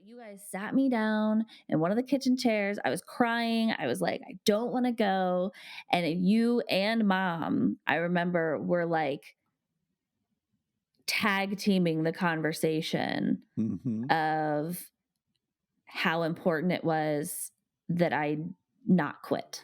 You guys sat me down in one of the kitchen chairs. I was crying. I was like, I don't want to go. And you and mom, I remember, were like tag teaming the conversation of how important it was that I not quit.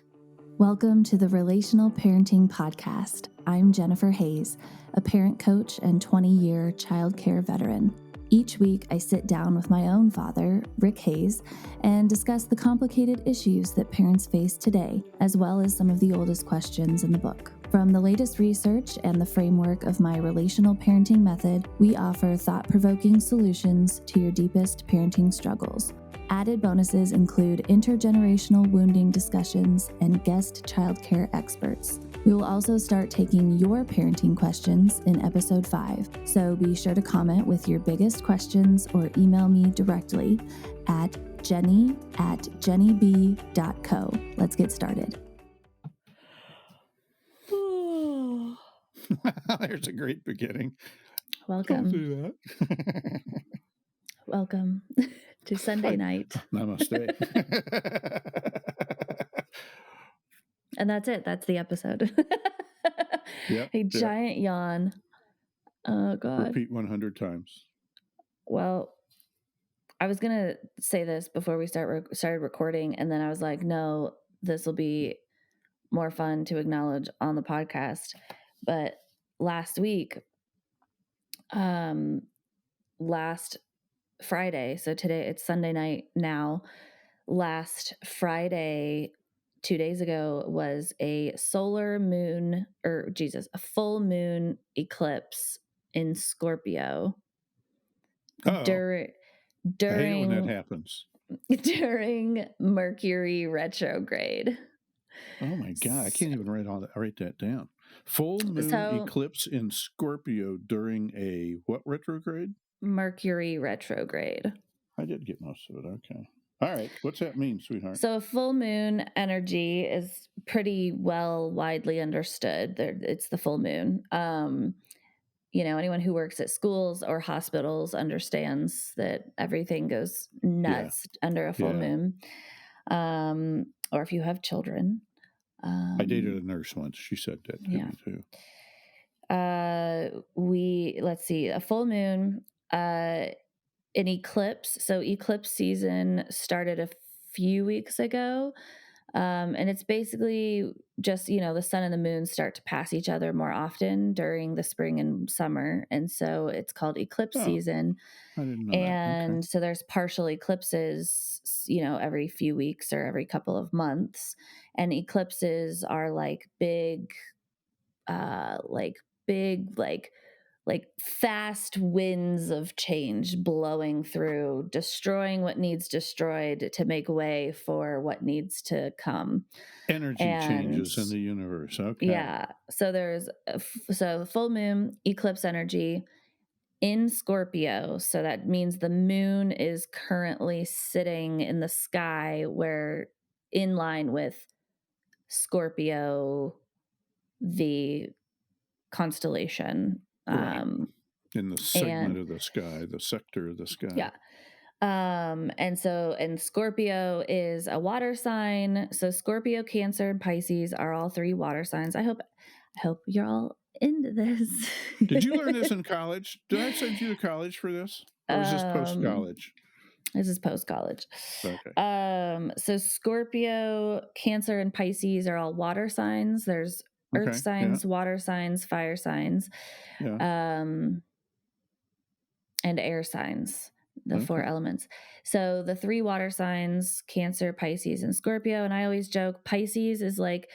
Welcome to the Relational Parenting Podcast. I'm Jennifer Hayes, a parent coach and 20-year childcare veteran. Each week, I sit down with my own father, Rick Hayes, and discuss the complicated issues that parents face today, as well as some of the oldest questions in the book. From the latest research and the framework of my relational parenting method, we offer thought-provoking solutions to your deepest parenting struggles. Added bonuses include intergenerational wounding discussions and guest childcare experts. We will also start taking your parenting questions in episode 5, so be sure to comment with your biggest questions or email me directly at jenny@jennyb.co. Let's get started. There's a great beginning. Welcome. Don't do that. Welcome to Sunday night. Namaste. And that's it. That's the episode. A giant yawn. Oh, God. Repeat 100 times. Well, I was going to say this before we started recording, and then I was like, no, this will be more fun to acknowledge on the podcast. But last week, last Friday, so today it's Sunday night now, last Friday, 2 days ago, was a full moon eclipse in Scorpio. During I hate when that happens. During Mercury retrograde. Oh my God, I can't even write that down. Full moon eclipse in Scorpio during a what retrograde? Mercury retrograde. I did get most of it. Okay. All right. What's that mean, sweetheart? So a full moon energy is pretty well widely understood. It's the full moon. Anyone who works at schools or hospitals understands that everything goes nuts under a full moon. Or if you have children. I dated a nurse once. She said that to me too. Let's see, a full moon, an eclipse. So eclipse season started a few weeks ago. And it's basically just, the sun and the moon start to pass each other more often during the spring and summer. And so it's called eclipse season. I didn't know and that. Okay. So there's partial eclipses, every few weeks or every couple of months. And eclipses are like big, fast winds of change blowing through, destroying what needs destroyed to make way for what needs to come. Energy changes in the universe. Okay. Yeah. So there's full moon eclipse energy in Scorpio. So that means the moon is currently sitting in the sky where in line with Scorpio, the constellation. Right. In the segment of the sky, the sector of the sky. Yeah. And Scorpio is a water sign. So Scorpio, Cancer, and Pisces are all 3 water signs. I hope you're all into this. Did you learn this in college? Did I send you to college for this? Or is this post-college? This is post-college. Okay. So Scorpio, Cancer, and Pisces are all water signs. There's earth signs, water signs, fire signs, and air signs, the 4 elements. So the 3 water signs, Cancer, Pisces, and Scorpio. And I always joke, Pisces is like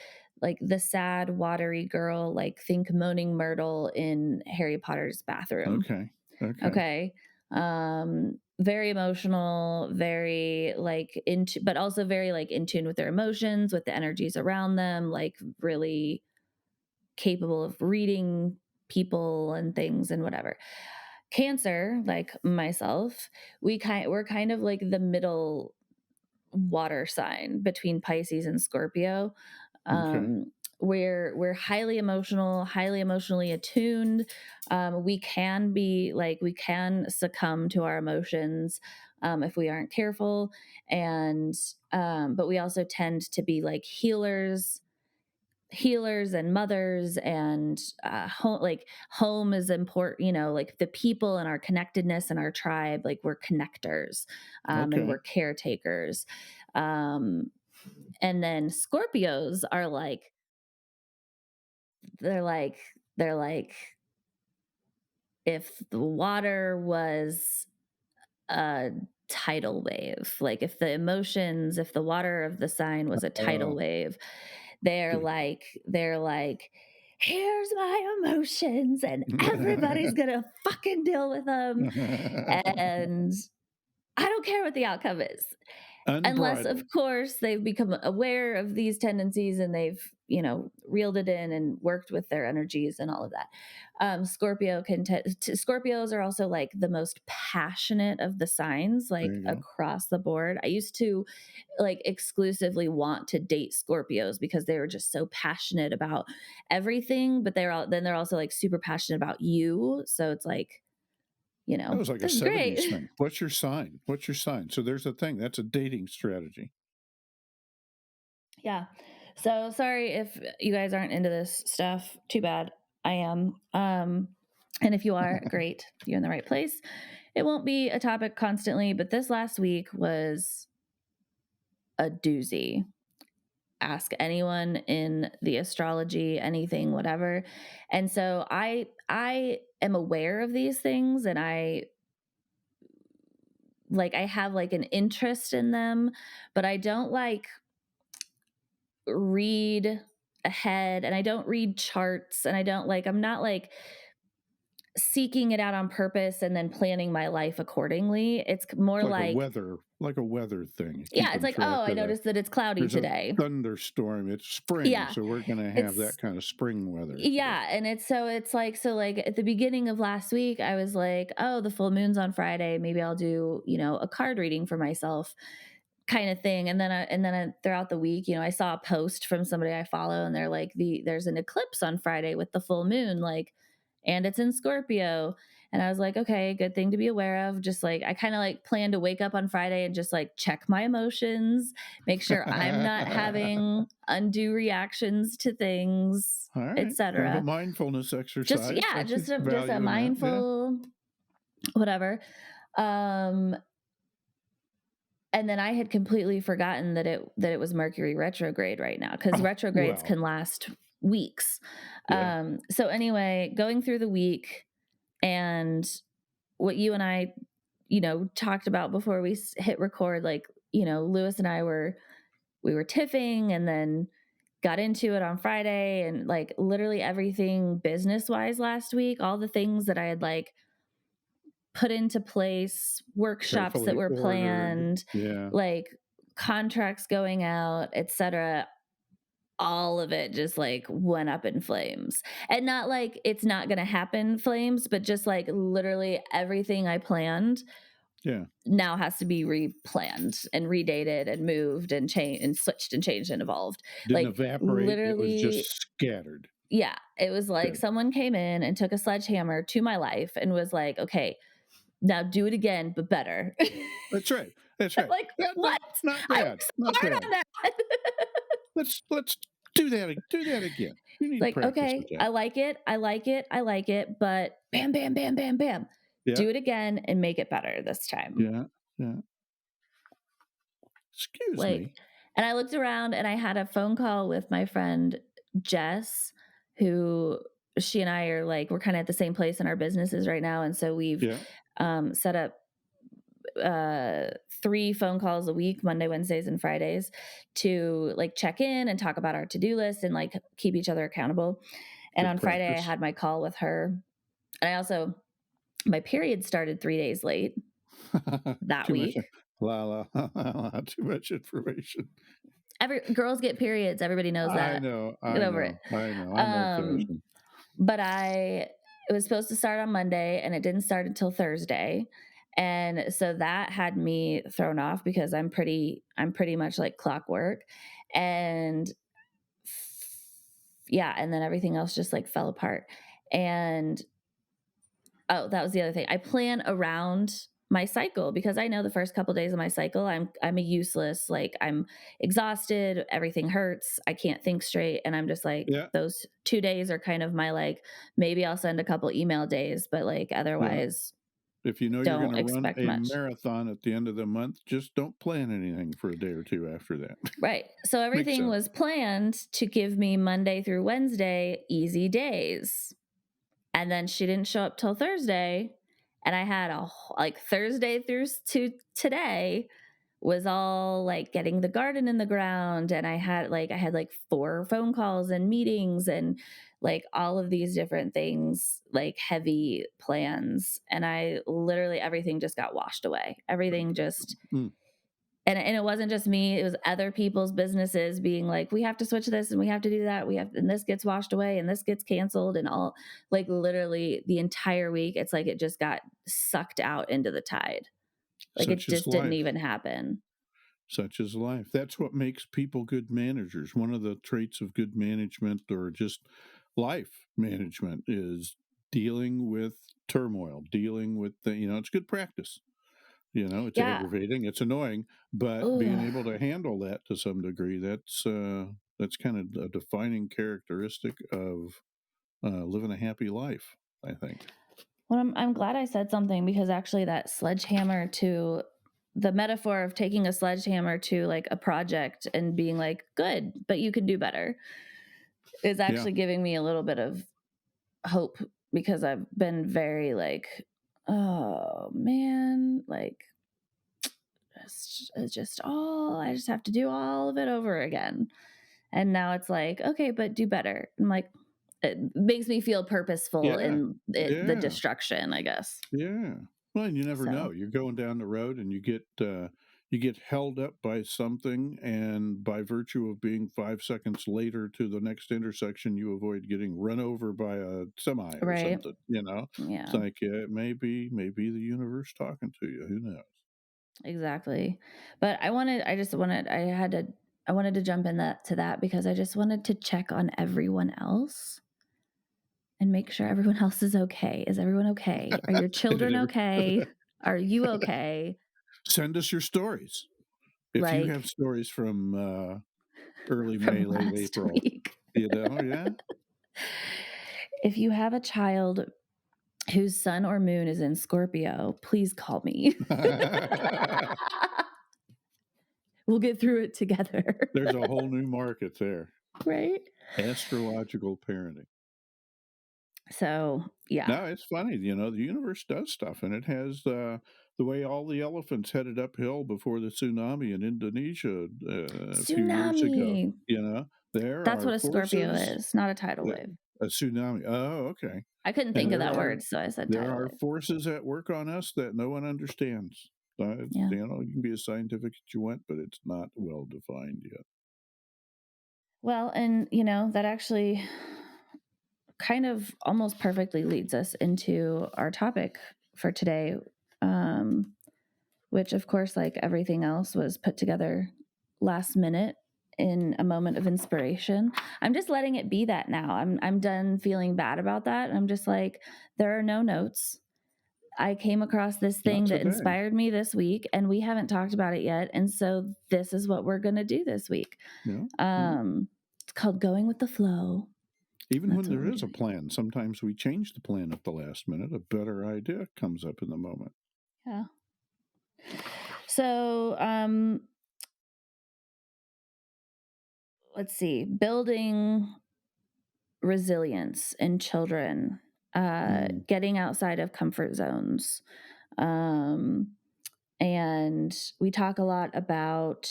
the sad, watery girl, like think Moaning Myrtle in Harry Potter's bathroom. Okay. Very emotional, very but also very in tune with their emotions, with the energies around them, really capable of reading people and things and whatever. Cancer, like myself, we're kind of like the middle water sign between Pisces and Scorpio. We're highly emotional, highly emotionally attuned. We can succumb to our emotions. if we aren't careful. And but we also tend to be like healers and mothers, and home is important, like the people and our connectedness and our tribe, like we're connectors, and we're caretakers. And then Scorpios are like, they're like if the water was a tidal wave, like if the water of the sign was a tidal wave, they're like, here's my emotions and everybody's gonna fucking deal with them. And I don't care what the outcome is. Unless, of course, they've become aware of these tendencies and they've, reeled it in and worked with their energies and all of that. Scorpios are also like the most passionate of the signs, like across the board. I used to like exclusively want to date Scorpios because they were just so passionate about everything, but they're also like super passionate about you. So it's like, that was like a 70s thing. What's your sign? So there's a thing. That's a dating strategy. Yeah. So sorry if you guys aren't into this stuff. Too bad. I am. And if you are, great. You're in the right place. It won't be a topic constantly, but this last week was a doozy. Ask anyone in the astrology, anything, whatever. And so I am aware of these things, and I have like an interest in them, but I don't like read ahead, and I don't read charts, and I'm not like seeking it out on purpose and then planning my life accordingly. It's more like a weather thing. Yeah, it's like, oh, I noticed that it's cloudy today. Thunderstorm. It's spring, so we're going to have that kind of spring weather. Yeah, and it's like at the beginning of last week, I was like, oh, the full moon's on Friday. Maybe I'll do, a card reading for myself, kind of thing. And then throughout the week, I saw a post from somebody I follow, and they're like, there's an eclipse on Friday with the full moon, like, and it's in Scorpio. And I was like, okay, good thing to be aware of. Just like, I kind of like plan to wake up on Friday and just like check my emotions, make sure I'm not having undue reactions to things, etc. Kind of a mindfulness exercise. Just a mindful, whatever. And then I had completely forgotten that it was Mercury retrograde right now, because retrogrades can last weeks. Yeah. So anyway, going through the week, and what you and I, talked about before we hit record, like, Lewis and I we were tiffing, and then got into it on Friday, and like literally everything business wise last week, all the things that I had like put into place, workshops that were planned, like contracts going out, etc. All of it just like went up in flames. And not like it's not going to happen flames, but just like literally everything I planned now has to be replanned and redated and moved and changed and switched and changed and evolved. Didn't evaporate. Literally, it was just scattered. Yeah. It was like someone came in and took a sledgehammer to my life and was like, okay, now do it again, but better. That's right. Like, what? Not bad. Not bad. On that. Let's do that again. You need like, okay, I like it, but bam, bam, bam, bam, bam. Yeah. Do it again and make it better this time. Yeah. Excuse me. And I looked around, and I had a phone call with my friend Jess, who she and I are like, we're kind of at the same place in our businesses right now. And so we've set up 3 phone calls a week, Monday, Wednesdays, and Fridays, to like check in and talk about our to-do list and like keep each other accountable. And on Friday I had my call with her. And I also, my period started 3 days late that week. Too much information. Girls get periods. Everybody knows that. I know. Get over it. I know. But it was supposed to start on Monday, and it didn't start until Thursday. And so that had me thrown off, because I'm pretty much like clockwork. And and then everything else just like fell apart. And that was the other thing. I plan around my cycle, because I know the first couple days of my cycle, I'm a useless, like I'm exhausted, everything hurts, I can't think straight, and I'm just like, Yeah. those 2 days are kind of my, like, maybe I'll send a couple email days, but like Yeah. otherwise If you know you're going don't to run expect a much. marathon at the end of the month, just don't plan anything for a day or two after that. Right. So Makes everything sense. was planned to give me Monday through Wednesday easy days. And then she didn't show up till Thursday, and I had like Thursday through to today was all like getting the garden in the ground, and I had like 4 phone calls and meetings and like all of these different things, like heavy plans, and I literally everything just got washed away. Everything just Mm. and it wasn't just me, it was other people's businesses being like, we have to switch this and we have to do that. And this gets washed away and this gets canceled and all, like literally the entire week. It's like it just got sucked out into the tide. Like it Such is just didn't life. even happen. Such is life. That's what makes people good managers. One of the traits of good management or just life management is dealing with turmoil, dealing with it's good practice. It's Yeah. aggravating, it's annoying, but being Ugh. able to handle that to some degree, that's kind of a defining characteristic of living a happy life, I think. Well, I'm glad I said something, because actually that sledgehammer to the metaphor of taking a sledgehammer to like a project and being like, good, but you can do better, is Yeah. actually giving me a little bit of hope, because I've been very like, oh man, like it's just all, I just have to do all of it over again. And now it's like, okay, but do better. I'm like, it makes me feel purposeful Yeah. in the Yeah. destruction, I guess. Yeah. Well, and you never know. So, You're going down the road and you get held up by something, and by virtue of being 5 seconds later to the next intersection, you avoid getting run over by a semi or right. something. It's Yeah, like maybe the universe talking to you. Who knows? exactly. But I wanted to jump in that because I just wanted to check on everyone else and make sure everyone else is okay. Is everyone okay? Are your Did children every- okay? Are you okay? Send us your stories if you have Like stories from early May, from late last April. week. Yeah. If you have a child whose sun or moon is in Scorpio, please call me. We'll get through it together. There's a whole new market there. Right? Astrological parenting. So, yeah. No, it's funny. The universe does stuff, and it has the way all the elephants headed uphill before the tsunami in Indonesia a few years ago. Tsunami. There That's are what a Scorpio forces. is, not a tidal uh, wave. A tsunami. Oh, okay. I couldn't And think of that word, so I said there tidal are wave. forces at work on us that no one understands. Yeah. You can be as scientific as you want, but it's not well defined yet. Well, and that actually kind of almost perfectly leads us into our topic for today, which, of course, like everything else, was put together last minute in a moment of inspiration. I'm just letting it be that now. I'm done feeling bad about that. I'm just like, there are no notes. I came across this Not thing that today. inspired me this week, and we haven't talked about it yet. And so this is what we're going to do this week. Yeah. It's called Going with the Flow. Even That's when what there we're is a doing. plan, sometimes we change the plan at the last minute. A better idea comes up in the moment. Yeah. So, let's see. Building resilience in children, getting outside of comfort zones. Um, and we talk a lot about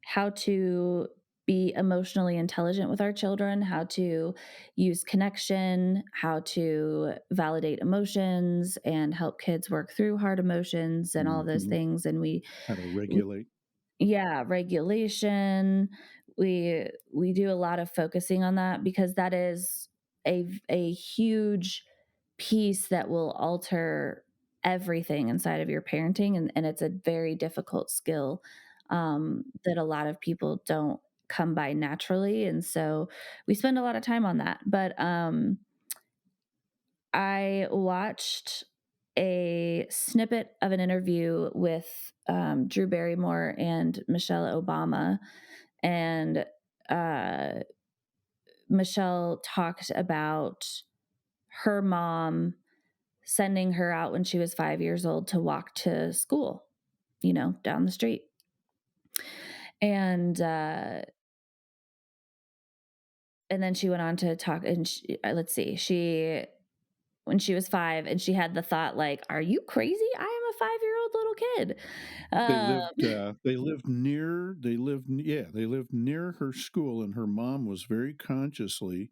how to be emotionally intelligent with our children, how to use connection, how to validate emotions and help kids work through hard emotions and all of those Mm-hmm. things. And How to regulate. yeah, regulation. We do a lot of focusing on that, because that is a huge piece that will alter everything inside of your parenting, and it's a very difficult skill that a lot of people don't come by naturally, and so we spend a lot of time on that. But I watched a snippet of an interview with Drew Barrymore and Michelle Obama, and Michelle talked about her mom sending her out when she was 5 years old to walk to school, down the street. And then she went on to talk, and let's see, when she was 5, and she had the thought, like, are you crazy? I am a 5-year-old little kid. They lived near her school, and her mom was very consciously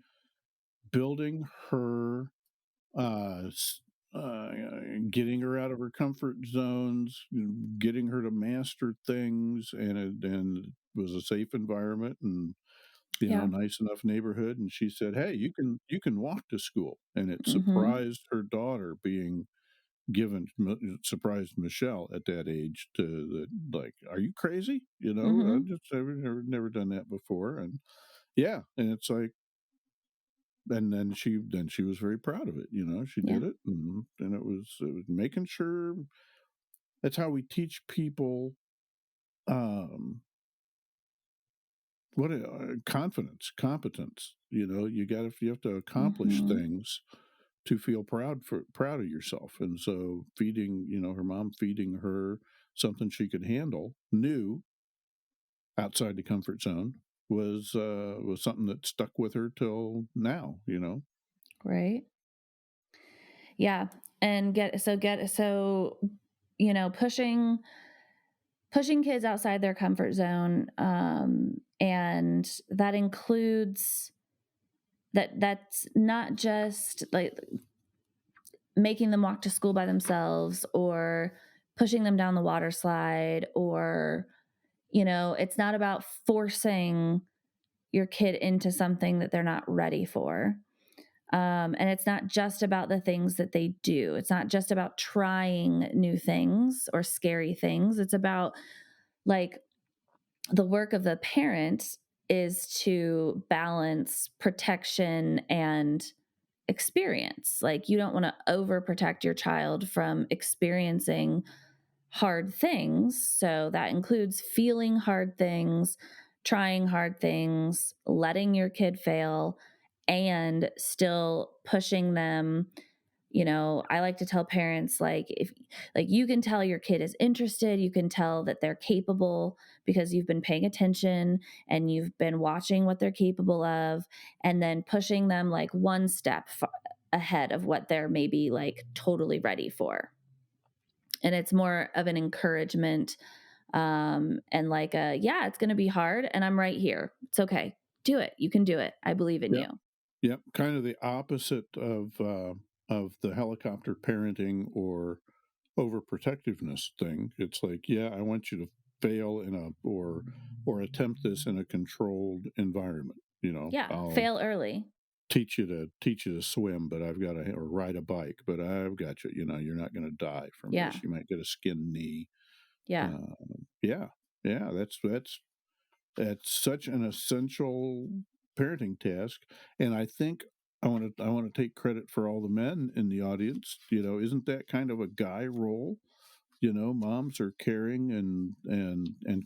building her, uh, s- uh, getting her out of her comfort zones, getting her to master things, and it was a safe environment, and Yeah. nice enough neighborhood. And she said, "Hey, you can walk to school," and it Mm-hmm. surprised her daughter being surprised Michelle at that age to the, like, are you crazy? Mm-hmm. I've never done that before. And yeah, and it's like, and then she was very proud of it. She Yeah. did it, and it was making sure. That's how we teach people, um what confidence, competence. You have to accomplish Mm-hmm. things to feel proud of yourself. And so her mom feeding her something she could handle, new, outside the comfort zone, was something that stuck with her till now. Right. Yeah. And pushing kids outside their comfort zone, and that includes that's not just like making them walk to school by themselves or pushing them down the water slide, or it's not about forcing your kid into something that they're not ready for. And it's not just about the things that they do. It's not just about trying new things or scary things. It's about, like, the work of the parent is to balance protection and experience. Like, you don't want to overprotect your child from experiencing hard things. So that includes feeling hard things, trying hard things, letting your kid fail, and still pushing them. I like to tell parents, like, if like you can tell your kid is interested, you can tell that they're capable because you've been paying attention and you've been watching what they're capable of, and then pushing them like one step ahead of what they're maybe like totally ready for. And it's more of an encouragement, and like yeah, it's going to be hard and I'm right here. It's okay. Do it. You can do it. I believe in Yep. you. Yep. Kind of the opposite of the helicopter parenting or overprotectiveness thing. It's like, yeah, I want you to fail in a or attempt this in a controlled environment. Yeah. I'll Fail early. teach you to swim, but I've got to or ride a bike, but I've got you. You're not going to die from Yeah. this. You might get a skinned knee. Yeah. Uh, yeah, yeah. That's such an essential parenting task, and I think I want to take credit for all the men in the audience. Isn't that kind of a guy role? Moms are caring and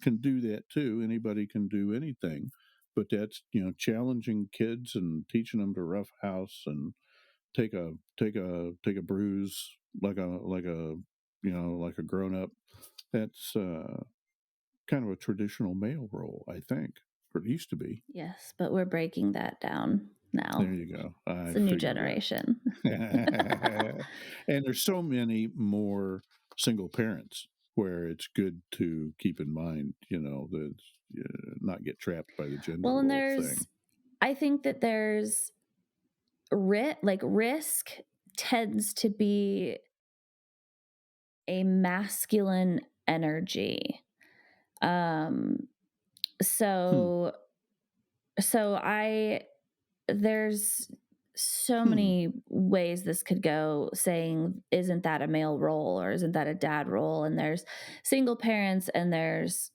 can do that too. Anybody can do anything, but that's challenging kids and teaching them to rough house and take a bruise like a grown up. That's kind of a traditional male role, I think, or it used to be. Yes. But we're breaking that down now. There you go. It's I a new figured generation. that. And there's so many more single parents where it's good to keep in mind, that not get trapped by the gender Well, and role thing. I think that there's risk tends to be a masculine energy. Um, Hmm. so, so I, there's so Hmm. many ways this could go, saying, isn't that a male role or isn't that a dad role? And there's single parents, and there's,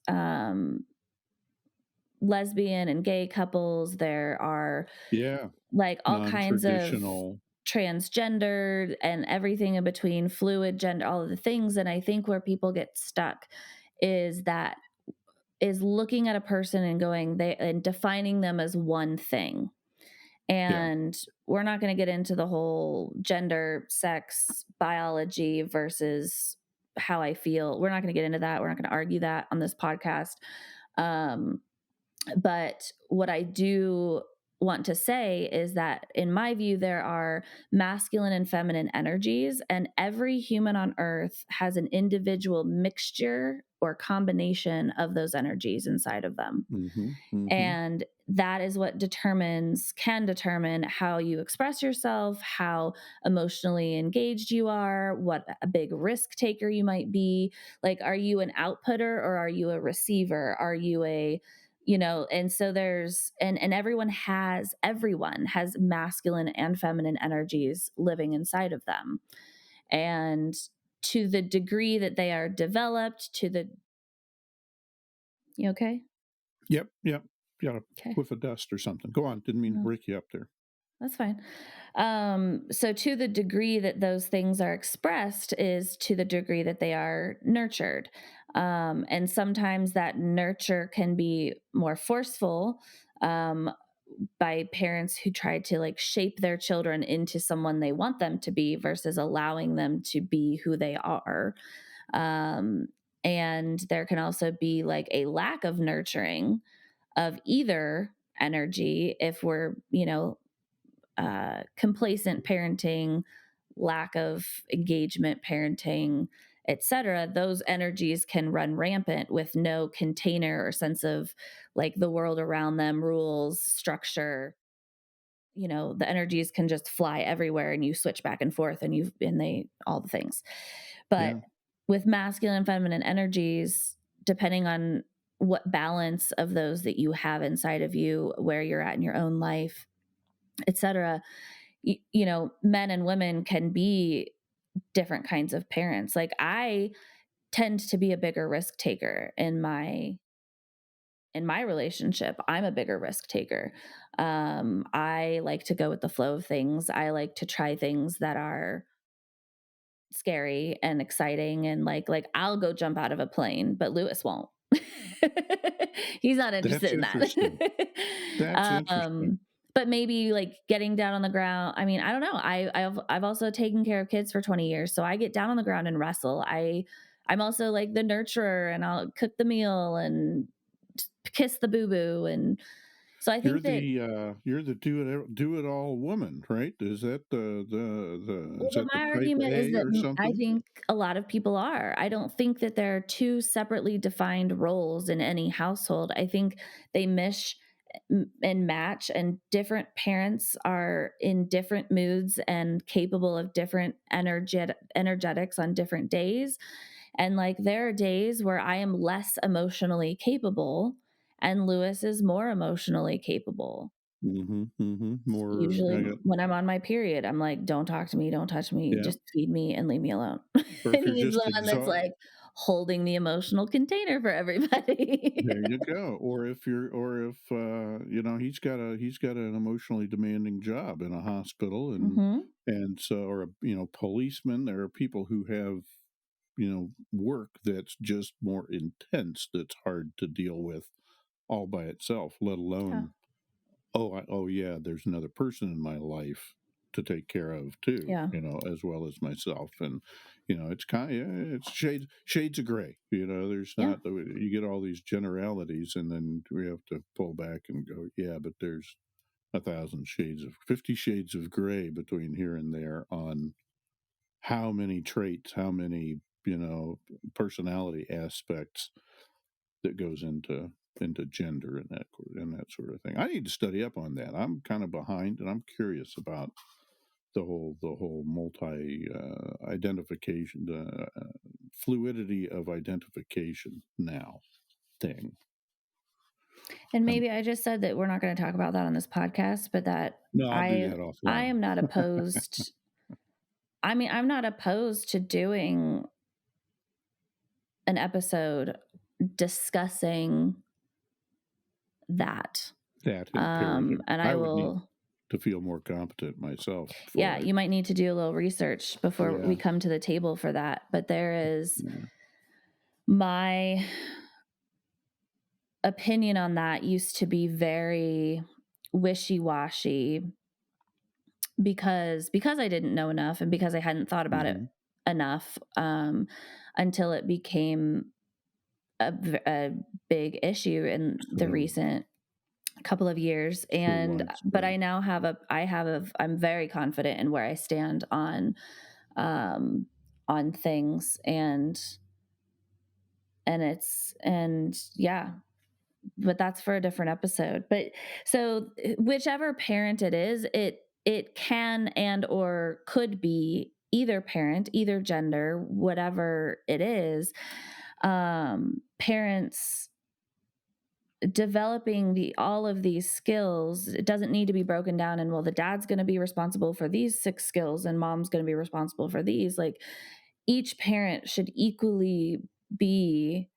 lesbian and gay couples. There are Yeah. like all kinds of Non-traditional. transgendered and everything in between, fluid gender, all of the things. And I think where people get stuck is looking at a person and and defining them as one thing. And we're not going to get into the whole gender, sex, biology versus how I feel. We're not going to get into that. We're not going to argue that on this podcast. But what I do want to say is that, in my view, there are masculine and feminine energies, and every human on earth has an individual mixture or combination of those energies inside of them. And that is what can determine how you express yourself, how emotionally engaged you are, what a big risk taker you might be. Like, are you an outputter or are you a receiver? Are you and so and everyone has masculine and feminine energies living inside of them. And to the degree that they are developed, you okay? Yep. Got a whiff of dust or something. Go on. Didn't mean to break you up there. That's fine. So to the degree that those things are expressed is to the degree that they are nurtured. And sometimes that nurture can be more forceful by parents who try to shape their children into someone they want them to be versus allowing them to be who they are. And there can also be a lack of nurturing of either energy if we're, complacent parenting, lack of engagement parenting, etc. Those energies can run rampant with no container or sense of the world around them, rules, structure. The energies can just fly everywhere and you switch back and forth and they all the things. But with masculine and feminine energies, depending on what balance of those that you have inside of you, where you're at in your own life, etc., men and women can be different kinds of parents. Like, I tend to be a bigger risk taker in my relationship. I'm a bigger risk taker. I like to go with the flow of things. I like to try things that are scary and exciting, and I'll go jump out of a plane, but Lewis won't. He's not interested in that. That's interesting. But maybe getting down on the ground. I mean, I don't know. I've also taken care of kids for 20 years, so I get down on the ground and wrestle. I'm also the nurturer, and I'll cook the meal and kiss the boo boo. And so I think you're the do it all woman, right? Is that the my type argument is A that or something? I think a lot of people are. I don't think that there are two separately defined roles in any household. I think they mesh and match, and different parents are in different moods and capable of different energetics on different days. And there are days where I am less emotionally capable and Lewis is more emotionally capable. More. Usually when I'm on my period, I'm like, don't talk to me, don't touch me, just feed me and leave me alone. Or if And you're he's just the one that's holding the emotional container for everybody. there you go. Or if he's got an emotionally demanding job in a hospital, and so, or policemen. There are people who have work that's just more intense, that's hard to deal with all by itself, let alone there's another person in my life to take care of too, Yeah. as well as myself. And it's it's shades of gray. There's not, you get all these generalities, and then we have to pull back and go, but there's 50 shades of gray between here and there on how many traits, how many personality aspects that goes into gender and that sort of thing. I need to study up on that. I'm kind of behind, and I'm curious about the whole multi identification, the fluidity of identification now thing. And maybe I just said that we're not going to talk about that on this podcast, but that no, I'll do that offline. I am not opposed. I mean, I'm not opposed to doing an episode discussing that. And I will to feel more competent myself. Yeah, you might need to do a little research before we come to the table for that. But there is my opinion on that used to be very wishy-washy because I didn't know enough and because I hadn't thought about it enough until it became a big issue in the recent couple of years. And but I now have I'm very confident in where I stand on things, and yeah, but that's for a different episode. But so whichever parent it is, it can and or could be either parent, either gender, whatever it is. Parents developing all of these skills, it doesn't need to be broken down and, well, the dad's going to be responsible for these 6 skills and mom's going to be responsible for these. Like, each parent should equally be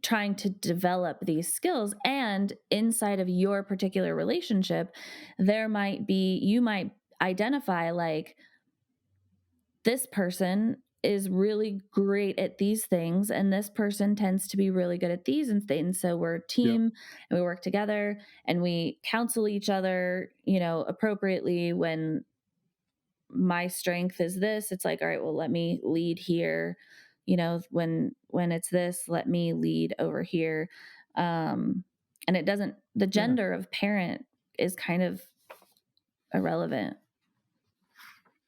trying to develop these skills. And inside of your particular relationship, you might identify, like, this person is really great at these things, and this person tends to be really good at these and things. So we're a team and we work together and we counsel each other, appropriately. When my strength is this, it's like, all right, well, let me lead here. When it's this, let me lead over here. And the gender of parent is kind of irrelevant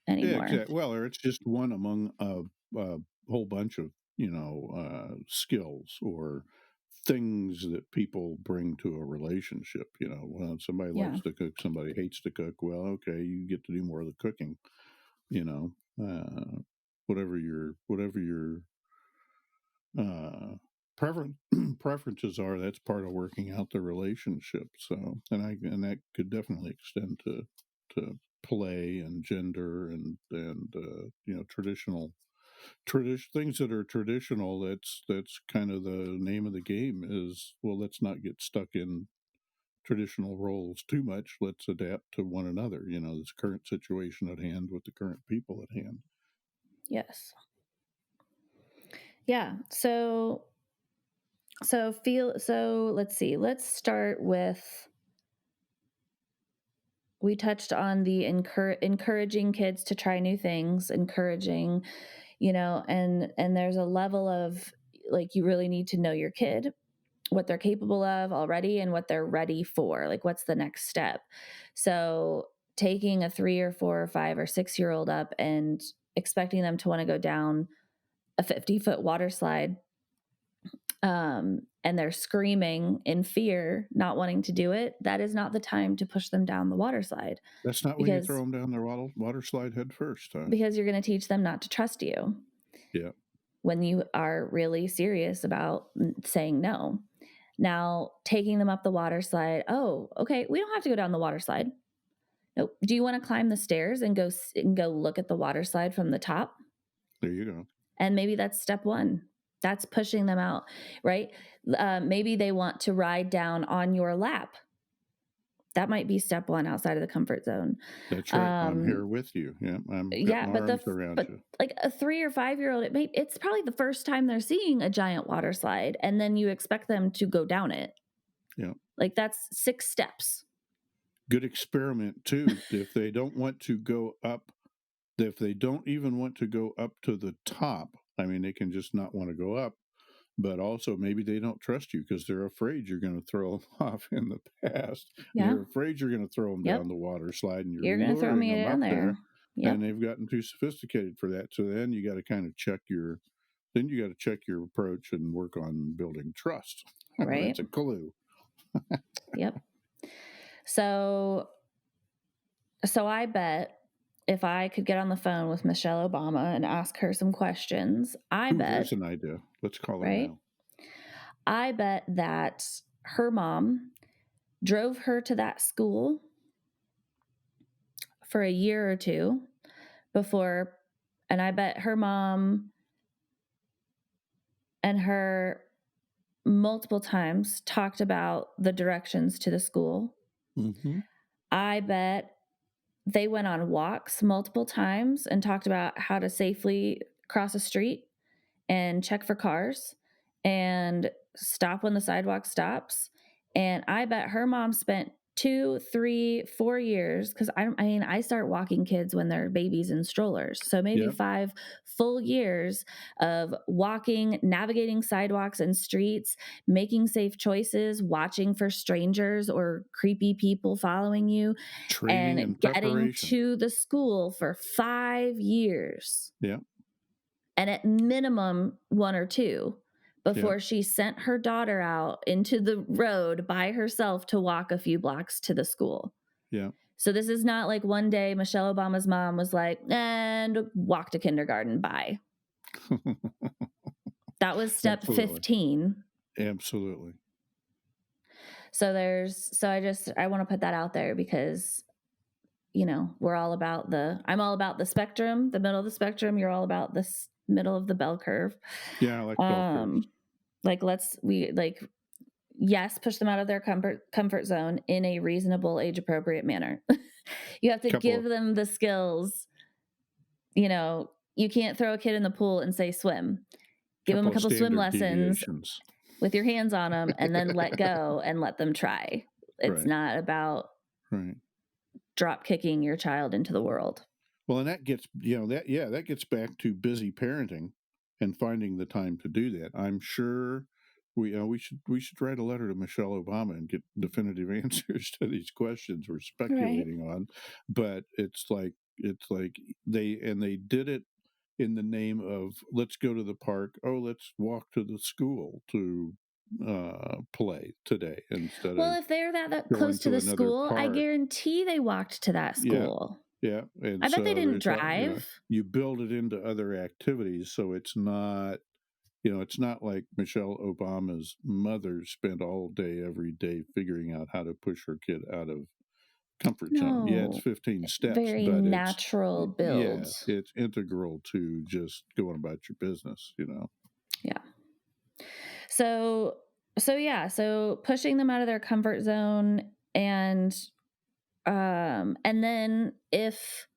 anymore. Yeah, exactly. Well, or it's just one among a whole bunch of, skills or things that people bring to a relationship. Well, somebody likes to cook, somebody hates to cook. Well, okay, you get to do more of the cooking, whatever your preferences are, that's part of working out the relationship. So, and that could definitely extend to play and gender and traditional things that are traditional. That's kind of the name of the game is, well, let's not get stuck in traditional roles too much. Let's adapt to one another, this current situation at hand with the current people at hand. Yes. Yeah. So let's see. Let's start with, we touched on the encouraging kids to try new things, encouraging, and there's a level of, like, you really need to know your kid, what they're capable of already and what they're ready for. Like, what's the next step? So taking a 3 or 4 or 5 or 6-year-old up and expecting them to want to go down a 50-foot water slide, and they're screaming in fear, not wanting to do it, that is not the time to push them down the water slide. That's not when you throw them down the water slide head first. Huh? Because you're going to teach them not to trust you. Yeah. When you are really serious about saying no. Now, taking them up the water slide. Oh, okay. We don't have to go down the water slide. Nope. Do you want to climb the stairs and go look at the water slide from the top? There you go. And maybe that's step 1. That's pushing them out, right? Maybe they want to ride down on your lap. That might be step 1 outside of the comfort zone. That's right. I'm here with you. Yeah, I'm arms around you. Like a 3 or 5-year-old, it's probably the first time they're seeing a giant water slide, and then you expect them to go down it. Yeah, like that's 6 steps. Good experiment too. If they don't want to go up, if they don't even want to go up to the top, I mean, they can just not want to go up. But also, maybe they don't trust you because they're afraid you're going to throw them off in the past. Yeah. They're afraid you're going to throw them down the water slide, and you're going to throw me down there. Yep. And they've gotten too sophisticated for that. So then you got to kind of check your approach and work on building trust. Right. That's a clue. Yep. So I bet if I could get on the phone with Michelle Obama and ask her some questions, There's an idea. Let's call her now. I bet that her mom drove her to that school for a year or 2 before, and I bet her mom and her multiple times talked about the directions to the school. Mm-hmm. I bet they went on walks multiple times and talked about how to safely cross a street and check for cars and stop when the sidewalk stops. And I bet her mom spent 2, 3, 4 years, because I start walking kids when they're babies in strollers. So maybe Yep. 5 full years of walking, navigating sidewalks and streets, making safe choices, watching for strangers or creepy people following you, Training and and getting preparation. to the school for 5 years. Yeah. And at minimum 1 or 2 before Yeah. she sent her daughter out into the road by herself to walk a few blocks to the school. Yeah. So this is not like one day Michelle Obama's mom was like, and walk to kindergarten, bye. That was step Absolutely. 15. Absolutely. So I want to put that out there because, I'm all about the spectrum, the middle of the spectrum. You're all about this middle of the bell curve. Yeah, I like bell curves. Yes, push them out of their comfort zone in a reasonable, age appropriate manner. You have to give them the skills. You can't throw a kid in the pool and say swim. Give them a couple swim lessons with your hands on them and then let go and let them try. It's not about drop kicking your child into the world. Well, and that gets that gets back to busy parenting and finding the time to do that. I'm sure we should write a letter to Michelle Obama and get definitive answers to these questions we're speculating on. But it's like they did it in the name of, let's go to the park. Oh, let's walk to the school to play today instead of. If they're that close to the school, I guarantee they walked to that school. Yeah. And I bet they didn't drive. You build it into other activities, so it's not, it's not like Michelle Obama's mother spent all day, every day figuring out how to push her kid out of comfort zone. Yeah, it's 15 steps. Very but natural build. Yeah, it's integral to just going about your business, Yeah. So pushing them out of their comfort zone and then if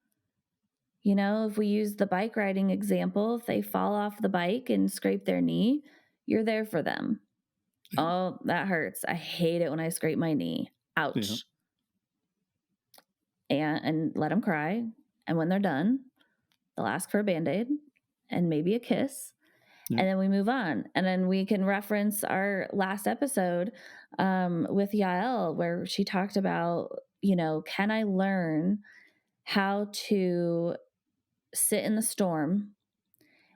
we use the bike riding example, if they fall off the bike and scrape their knee, you're there for them. Yeah. Oh, that hurts. I hate it when I scrape my knee. Ouch. Yeah. And let them cry. And when they're done, they'll ask for a Band-Aid and maybe a kiss. Yeah. And then we move on. And then we can reference our last episode with Yael, where she talked about, can I learn how to sit in the storm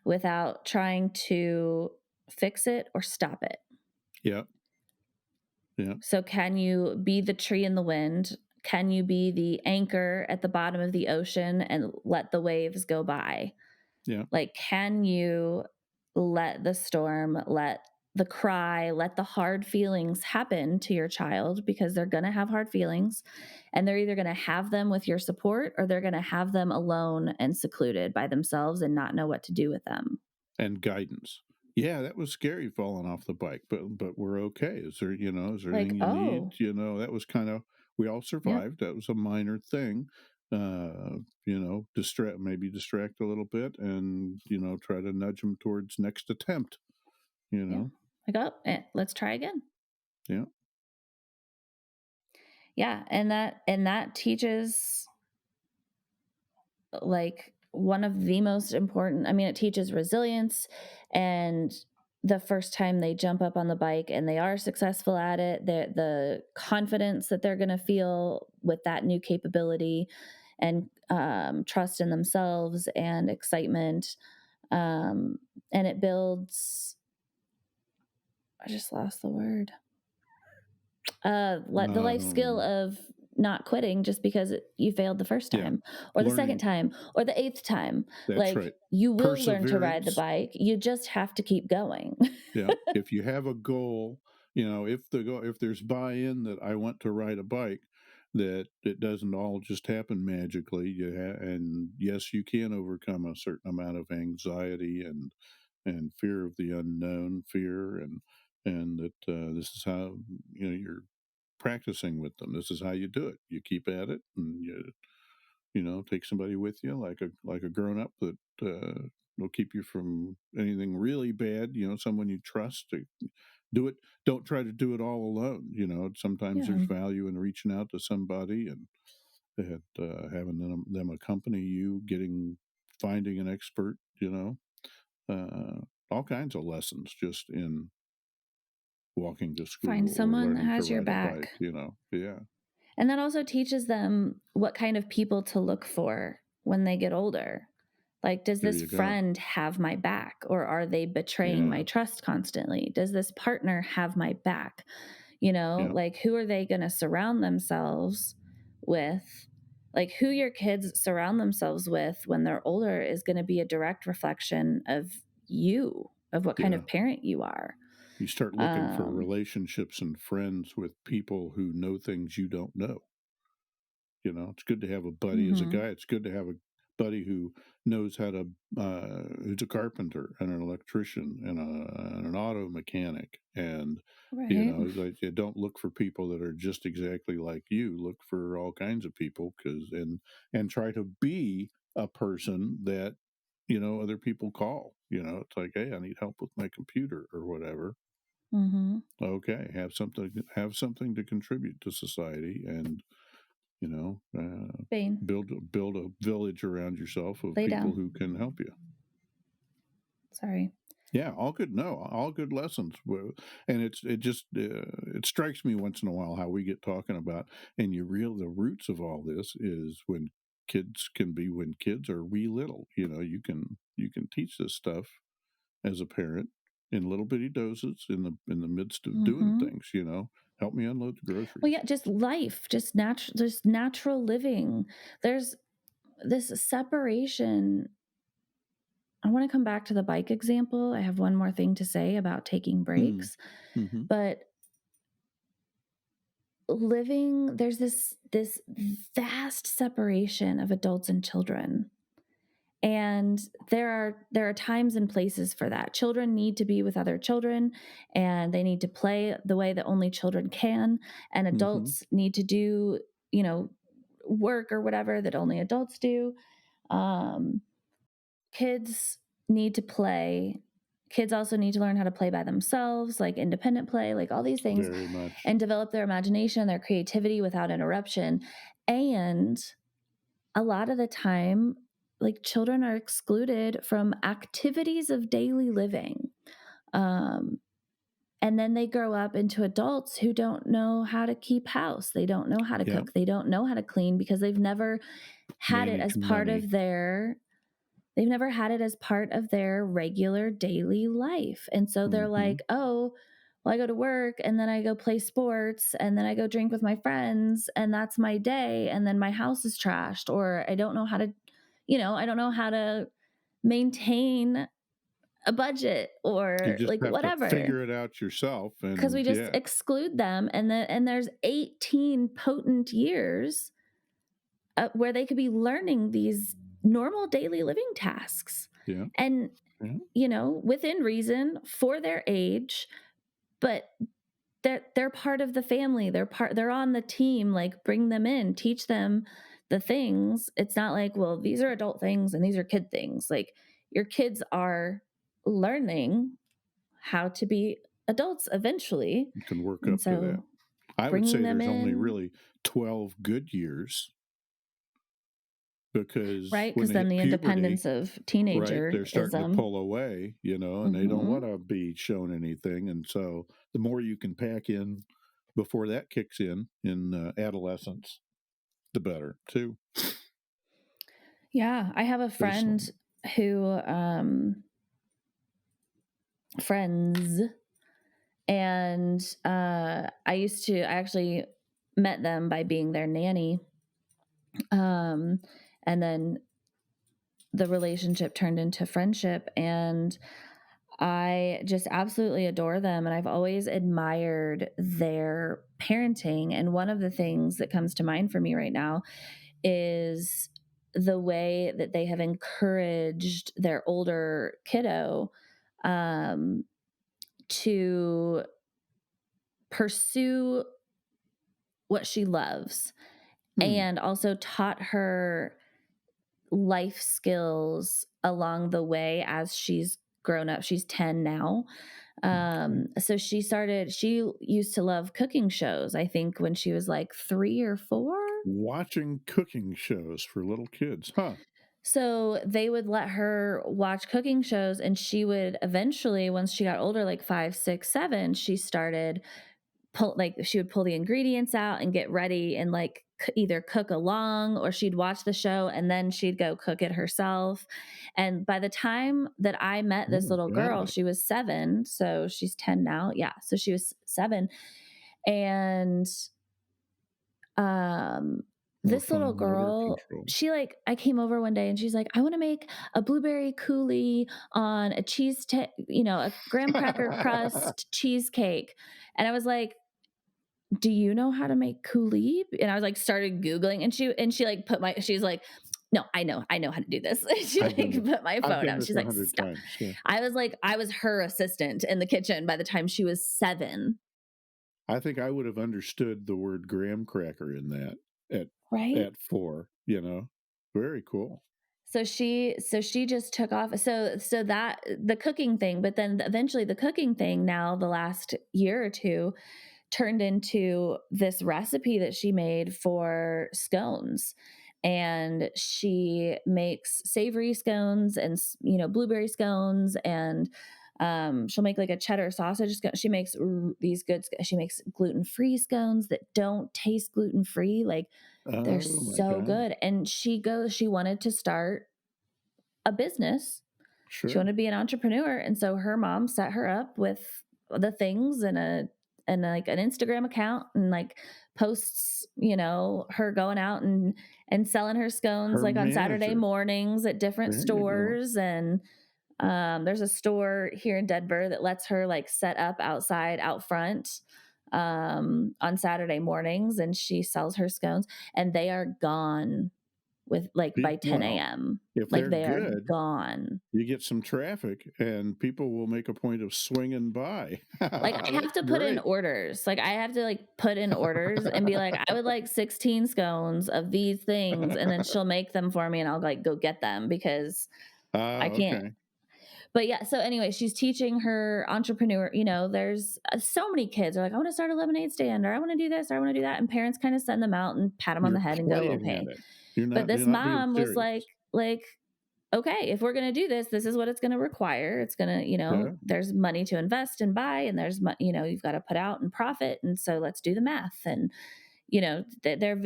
without trying to fix it or stop it? Yeah. Yeah. So can you be the tree in the wind? Can you be the anchor at the bottom of the ocean and let the waves go by? Yeah. Like, can you let the storm, let the cry, let the hard feelings happen to your child, because they're going to have hard feelings and they're either going to have them with your support or they're going to have them alone and secluded by themselves and not know what to do with them. And guidance. Yeah, that was scary falling off the bike, but we're okay. Is there anything you need? That was kind of, we all survived. Yep. That was a minor thing. Distract a little bit and, try to nudge them towards next attempt, Yeah. Let's try again. Yeah. Yeah. And that teaches one of the most important, it teaches resilience. And the first time they jump up on the bike and they are successful at it, the confidence that they're going to feel with that new capability and trust in themselves and excitement. And it builds, I just lost the word. The life skill of not quitting just because you failed the first time or the second time or the 8th time. That's right. You will learn to ride the bike. You just have to keep going. Yeah. If you have a goal, if there's buy-in that I want to ride a bike, that it doesn't all just happen magically. And yes, you can overcome a certain amount of anxiety and fear of the unknown, fear and that this is how your practicing with them. This is how you do it. You keep at it, and take somebody with you, like a grown up that will keep you from anything really bad. Someone you trust to do it. Don't try to do it all alone. Sometimes Yeah. there's value in reaching out to somebody and having them accompany you, finding an expert. All kinds of lessons just in walking to Find school or someone that learning to has your ride a bike. back. Yeah, And that also teaches them what kind of people to look for when they get older. Like, does there this you go. friend have my back, or are they betraying my Yeah, trust constantly? Does this partner have my back? yeah, Like, who are they going to surround themselves with? Like, who your kids surround themselves with when they're older is going to be a direct reflection of you, of what kind yeah. of parent you are. You start looking for Um, relationships and friends with people who know things you don't know. It's good to have a buddy as a mhm. guy. It's good to have a buddy who knows how to, who's a carpenter and an electrician and an auto mechanic. And, Right. like, you don't look for people that are just exactly like you. Look for all kinds of people and try to be a person that, other people call. It's like, hey, I need help with my computer or whatever. Mm-hmm. Okay, have something to contribute to society, and you know uh, Bane, build a village around yourself of lay people down. who can help you. Sorry. Yeah, all good lessons. And it strikes me once in a while how we get talking about, and the roots of all this is when kids are wee little. You can teach this stuff as a parent in little bitty doses in the midst of doing Mm-hmm. things. Help me unload the Well, groceries. yeah, just life, just natural living. There's this separation. I want to come back to the bike example. I have one more thing to say about taking Mm. breaks, Hmm. but there's this vast separation of adults and children. And there are times and places for that. Children need to be with other children, and they need to play the way that only children can, and Hmm. adults need to do, you know, work or whatever that only adults do. Um, Kids need to play. Kids also need to learn how to play by themselves, like independent play, like all these things, Very much. and develop their imagination, their creativity without interruption. And a lot of the time, like children are excluded from activities of daily living. Um, and then they grow up into adults who don't know how to keep house. They don't know how to Yeah. cook. They don't know how to clean because they've never had it Manage as part money. of their regular daily life. And so they're Hmm. like, oh, well, I go to work and then I go play sports and then I go drink with my friends and that's my day. And then my house is trashed, or I don't know how to, I don't know how to maintain a budget You or just like have to whatever. figure it out yourself, Because and we just yeah, exclude them, and there's 18 potent years where they could be learning these normal daily living tasks. yeah, And yeah. within reason for their age, but they're part of the family. They're on the team. Like, bring them in, teach them the things. It's not like, well, these are adult things and these are kid things. Like, your kids are learning how to be adults eventually. You can work And up to that. so I would bringing say them there's only in, really 12 good years, because right? when Because they then hit the puberty, independence of right, they're starting to teenagerism. pull away, and they don't Mm-hmm. want to be shown anything. And so the more you can pack in before that kicks in adolescence, the better too. Yeah, I have a Personally. friend who friends, and I actually met them by being their nanny, um, and then the relationship turned into friendship, and I just absolutely adore them, and I've always admired their parenting. And one of the things that comes to mind for me right now is the way that they have encouraged their older kiddo um, to pursue what she loves, Hmm. and also taught her life skills along the way as she's grown up. She's 10 now. So she used to love cooking shows, I think when she was like 3 or 4. Watching cooking shows for little kids, huh? So they would let her watch cooking shows, and she would eventually, once she got older, like 5, 6, 7, she started she would pull the ingredients out and get ready and like either cook along, or she'd watch the show and then she'd go cook it herself. And by the time that I met this Oh, little girl, God. she was 7, so she's 10 now. Yeah, so she was 7. And um More this fun little than out of girl, control. I came over one day and she's like, I want to make a blueberry coulis on a a graham cracker crust cheesecake. And I was like, do you know how to make coulis? And I was like, started Googling, and she like she's like, no, I know how to do this. She I've done like this. put my I've phone done up. this She's like, 100 stop. times. Yeah. I was her assistant in the kitchen by the time she was 7. I think I would have understood the word graham cracker in that at Right. 4, you know. Very cool. So she just took off. So that the cooking thing, but then eventually the cooking thing now the last year or two turned into this recipe that she made for scones. And she makes savory scones and blueberry scones, and she'll make like a cheddar sausage scone. She makes she makes gluten-free scones that don't taste gluten-free. Like, they're Oh my so God. good. And she wanted to start a business. She Sure. wanted to be an entrepreneur, and so her mom set her up with the things and like an Instagram account, and like posts, her going out and selling her scones Her like on Saturday manager. mornings at different There you go. stores. And there's a store here in Denver that lets her like set up out front on Saturday mornings, and she sells her scones, and they are gone with like by 10 Well, a.m. if Like, they're they are good, gone. you get some traffic and people will make a point of swinging by. Like, I That's have to put in great. orders. Like, I have to like put in orders and be like, I would like 16 scones of these things, and then she'll make them for me, and I'll like go get them because I can't. Okay. But yeah, so anyway, she's teaching her entrepreneur. There's so many kids are like, I want to start a lemonade stand, or I want to do this, or I want to do that, and parents kind of send them out and pat them on the You're head and go, playing at okay. it. You're But not this you're not being mom was serious. like, okay, if we're going to do this, this is what it's going to require. It's going to, Yeah. there's money to invest and buy, and there's, you've got to put out and profit. And so let's do the math. And, they're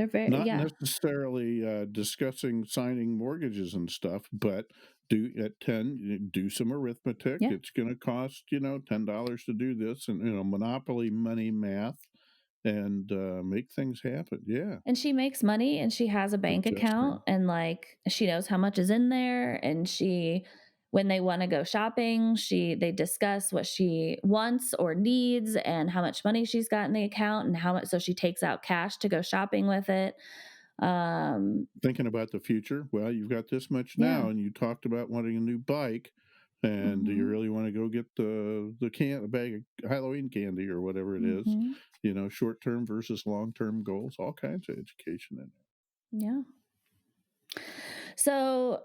very, Not yeah, necessarily discussing signing mortgages and stuff, but do at 10, do some arithmetic. yeah. It's going to cost, $10 to do this, and, monopoly money math, and make things happen. Yeah. And she makes money, and she has a bank account, Adjusting. and like she knows how much is in there. And when they want to go shopping, they discuss what she wants or needs and how much money she's got in the account and how much, so she takes out cash to go shopping with it. Thinking about the future. Well, you've got this much Yeah. now, and you talked about wanting a new bike. And do you Mhm. really want to go get a bag of Halloween candy or whatever it is? Mhm. Short term versus long term goals. All kinds of education in Yeah. So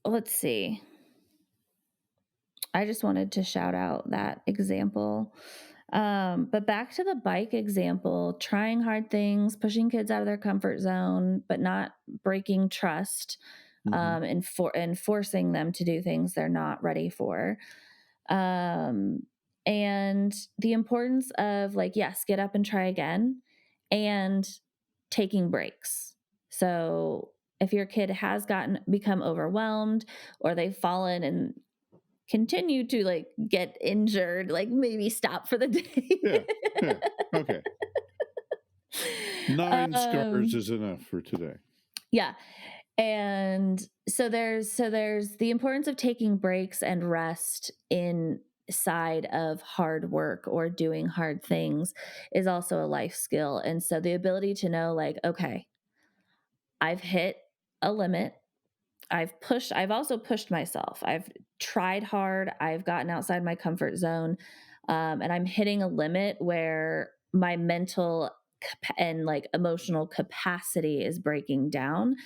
let's see. I just wanted to shout out that example. But back to the bike example, trying hard things, pushing kids out of their comfort zone, but not breaking trust, there. and forcing them to do things they're not ready for. And the importance of like, yes, get up and try again, and taking breaks. So if your kid has become overwhelmed, or they've fallen and continue to like get injured, like maybe stop for the Yeah. day. Yeah. Okay. 9 scars um is enough for today. yeah. And so there's the importance of taking breaks and rest inside of hard work or doing hard things is also a life skill. And so the ability to know, like, okay, I've hit a limit. I've also pushed myself. I've tried hard. I've gotten outside my comfort zone. And I'm hitting a limit where my mental and like emotional capacity is breaking down.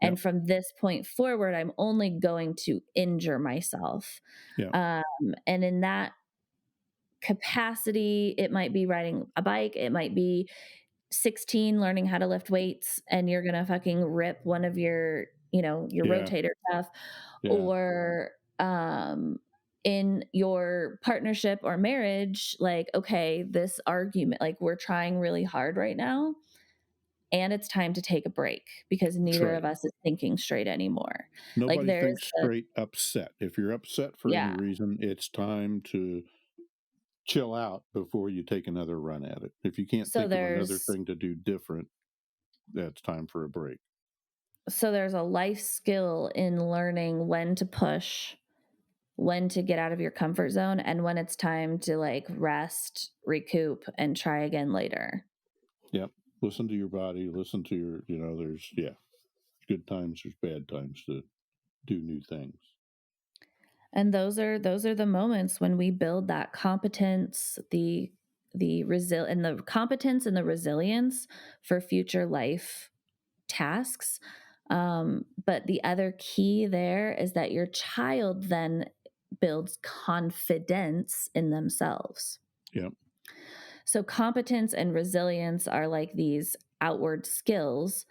Yep. And from this point forward, I'm only going to injure myself. Yep. And in that capacity, it might be riding a bike, it might be 16 learning how to lift weights, and you're gonna fucking rip one of your Yeah. rotator cuff, Yeah. or in your partnership or marriage, like, okay, this argument, like, we're trying really hard right now, and it's time to take a break because That's neither of right. us is thinking straight anymore. Like, Nobody there's thinks a straight upset. If you're upset for any yeah. reason, it's time to chill out before you take another run at it. If you can't So think of another there's thing to do different, that's time for a break. so there's a life skill in learning when to push, when to get out of your comfort zone, and when it's time to like rest, recoup, and try again later. Yep. Listen to your body. Listen to there's, good times, there's bad times to do new things. And those are the moments when we build that competence, the competence and the resilience for future life tasks. But the other key there is that your child then builds confidence in themselves. Yep. So competence and resilience are like these outward skills.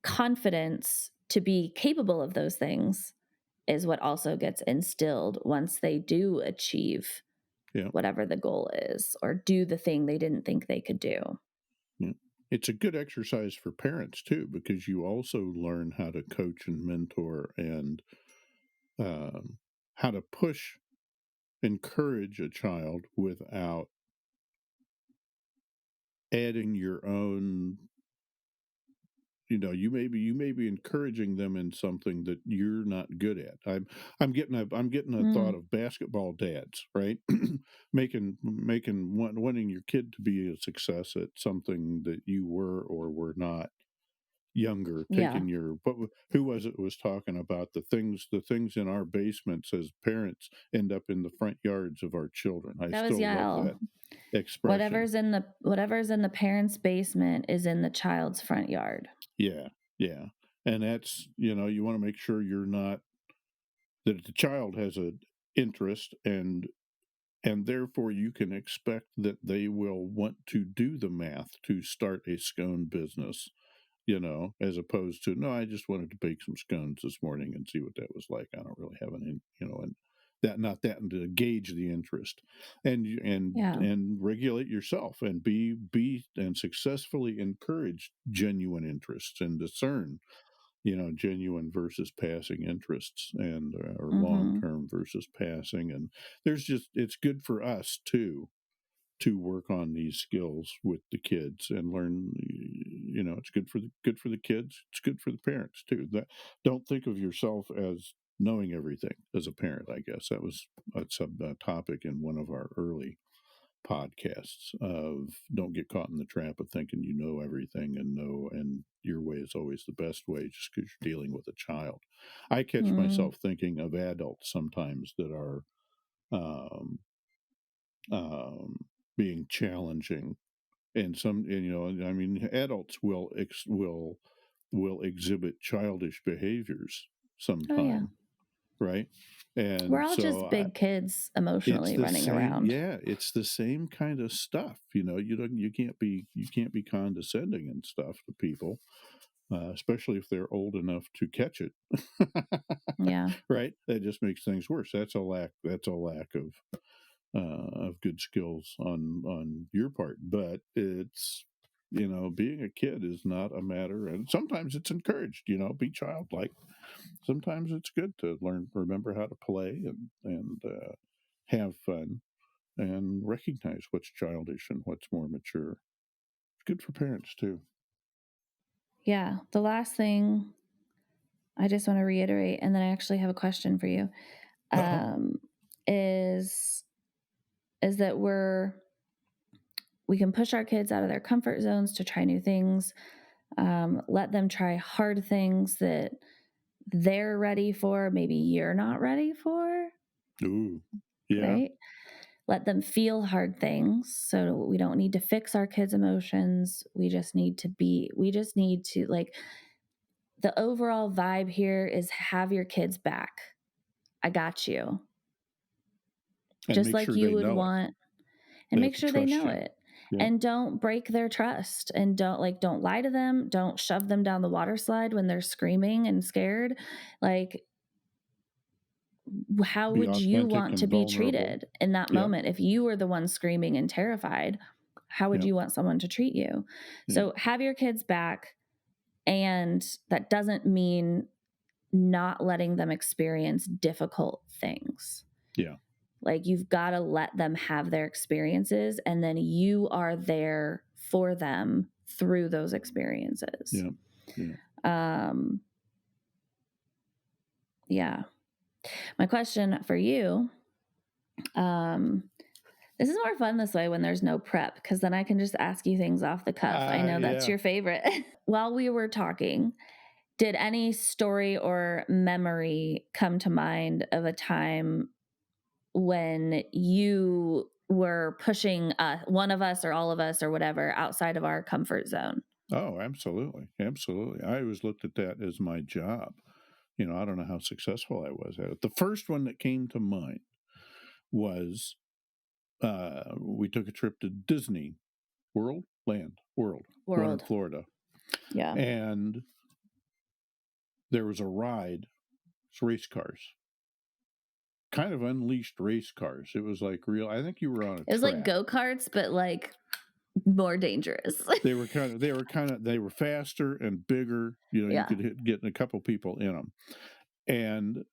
Confidence to be capable of those things is what also gets instilled once they do achieve Yep. whatever the goal is or do the thing they didn't think they could do. Yep. It's a good exercise for parents too, because you also learn how to coach and mentor and um, how to encourage a child without adding your own. You may be encouraging them in something that you're not good at. I'm getting a thought Mm, of basketball dads, right? Wanting your kid to be a success at something that you were or were not younger, yeah. taking your who was it was talking about the things in our basements as parents end up in the front yards of our children. I That was still love Yael. that expression. Whatever's in the parents' basement is in the child's front yard. Yeah, yeah. And that's, you want to make sure you're not that the child has a interest, and therefore you can expect that they will want to do the math to start a scone business, as opposed to, no, I just wanted to bake some scones this morning and see what that was like. I don't really have and that not that and to gauge the interest, Yeah. and regulate yourself and be and successfully encourage genuine interests and discern, genuine versus passing interests, and or long Mhm. term versus passing. And it's good for us too to work on these skills with the kids and learn. It's good for the kids. It's good for the parents too. That don't think of yourself as knowing everything as a parent. I guess that was a topic in one of our early podcasts of don't get caught in the trap of thinking you know everything and your way is always the best way just because you're dealing with a child. I catch Mm. myself thinking of adults sometimes that are um, um, being challenging, and I mean adults will exhibit childish behaviors Oh yeah. sometime, right? We're And all so just big kids emotionally running around. it's the same kind of stuff. You can't be condescending and stuff to people, especially if they're old enough to catch it. Yeah. Right? That just makes things worse. That's a lack of good skills on your part. But it's, being a kid is not a matter, and sometimes it's encouraged. Be childlike. Sometimes it's good to remember how to play and have fun and recognize what's childish and what's more mature. It's good for parents too. Yeah. The last thing I just want to reiterate, and then I actually have a question for you, Uh-huh. um, is is that we can push our kids out of their comfort zones to try new things, let them try hard things that they're ready for, maybe you're not ready for, Ooh, yeah, right? let them feel hard things. So we don't need to fix our kids' emotions. We just need to like, the overall vibe here is have your kids back. I got you. And Just make like sure you they would know it. want, and They make have to sure they trust know you. it. Yeah. And don't break their trust, and don't lie to them. Don't shove them down the water slide when they're screaming and scared. Like, how Be would you authentic want to and be vulnerable. treated in that Yep. moment? If you were the one screaming and terrified, how would Yep. you want someone to treat you? Yep. So have your kids back. And that doesn't mean not letting them experience difficult things. Yeah. Like, you've got to let them have their experiences, and then you are there for them through those experiences. Yeah. Yeah. Yeah. My question for you, this is more fun this way when there's no prep, because then I can just ask you things off the cuff. I know that's your favorite. While we were talking, did any story or memory come to mind of a time when you were pushing one of us or all of us or whatever outside of our comfort zone? Oh, absolutely. Absolutely. I always looked at that as my job. I don't know how successful I was at it. The first one that came to mind was we took a trip to Disney World, one in Florida. Yeah. And there was a ride, it's race cars, kind of unleashed race cars. It was like real. I think you were on a track. It was like go-karts, but like more dangerous. They were faster and bigger. You could get a couple people in them. And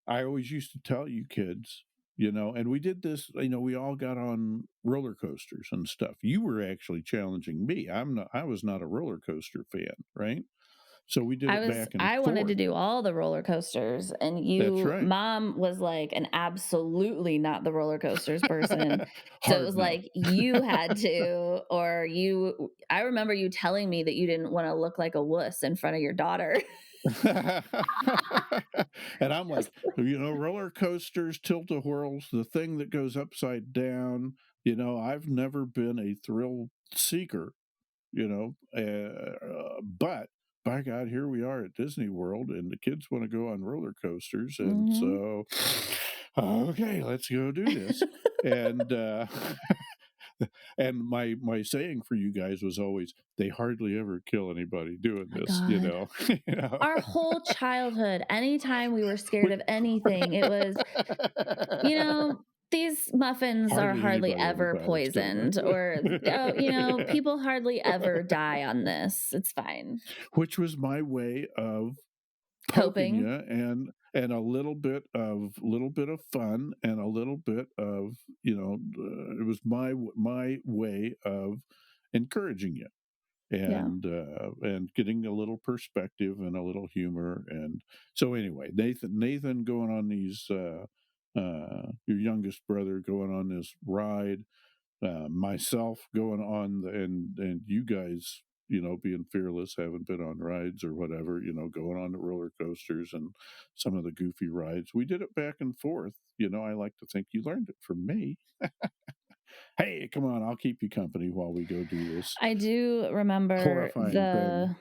I always used to tell you kids, and we did this, we all got on roller coasters and stuff. You were actually challenging me. I was not a roller coaster fan, right? So we did it back and forth. I wanted to do all the roller coasters, and That's right. Mom was like an absolutely not the roller coasters person. So it was like you had to, or I remember you telling me that you didn't want to look like a wuss in front of your daughter. And I'm like, roller coasters, tilt-a-whirls, the thing that goes upside down. I've never been a thrill seeker, but by God, here we are at Disney World, and the kids want to go on roller coasters, and so okay, let's go do this. And my saying for you guys was always, they hardly ever kill anybody doing this. Our whole childhood, anytime we were scared of anything, it was, these muffins are hardly ever poisoned, or people hardly ever die on this. It's fine. Which was my way of poking you, and a little bit of fun, and a little bit of it was my way of encouraging you, and getting a little perspective and a little humor. And so anyway, Nathan going on these your youngest brother going on this ride, myself going on and you guys being fearless, haven't been on rides or whatever, going on the roller coasters and some of the goofy rides. We did it back and forth. I like to think you learned it from me. Hey, come on, I'll keep you company while we go do this. I do remember the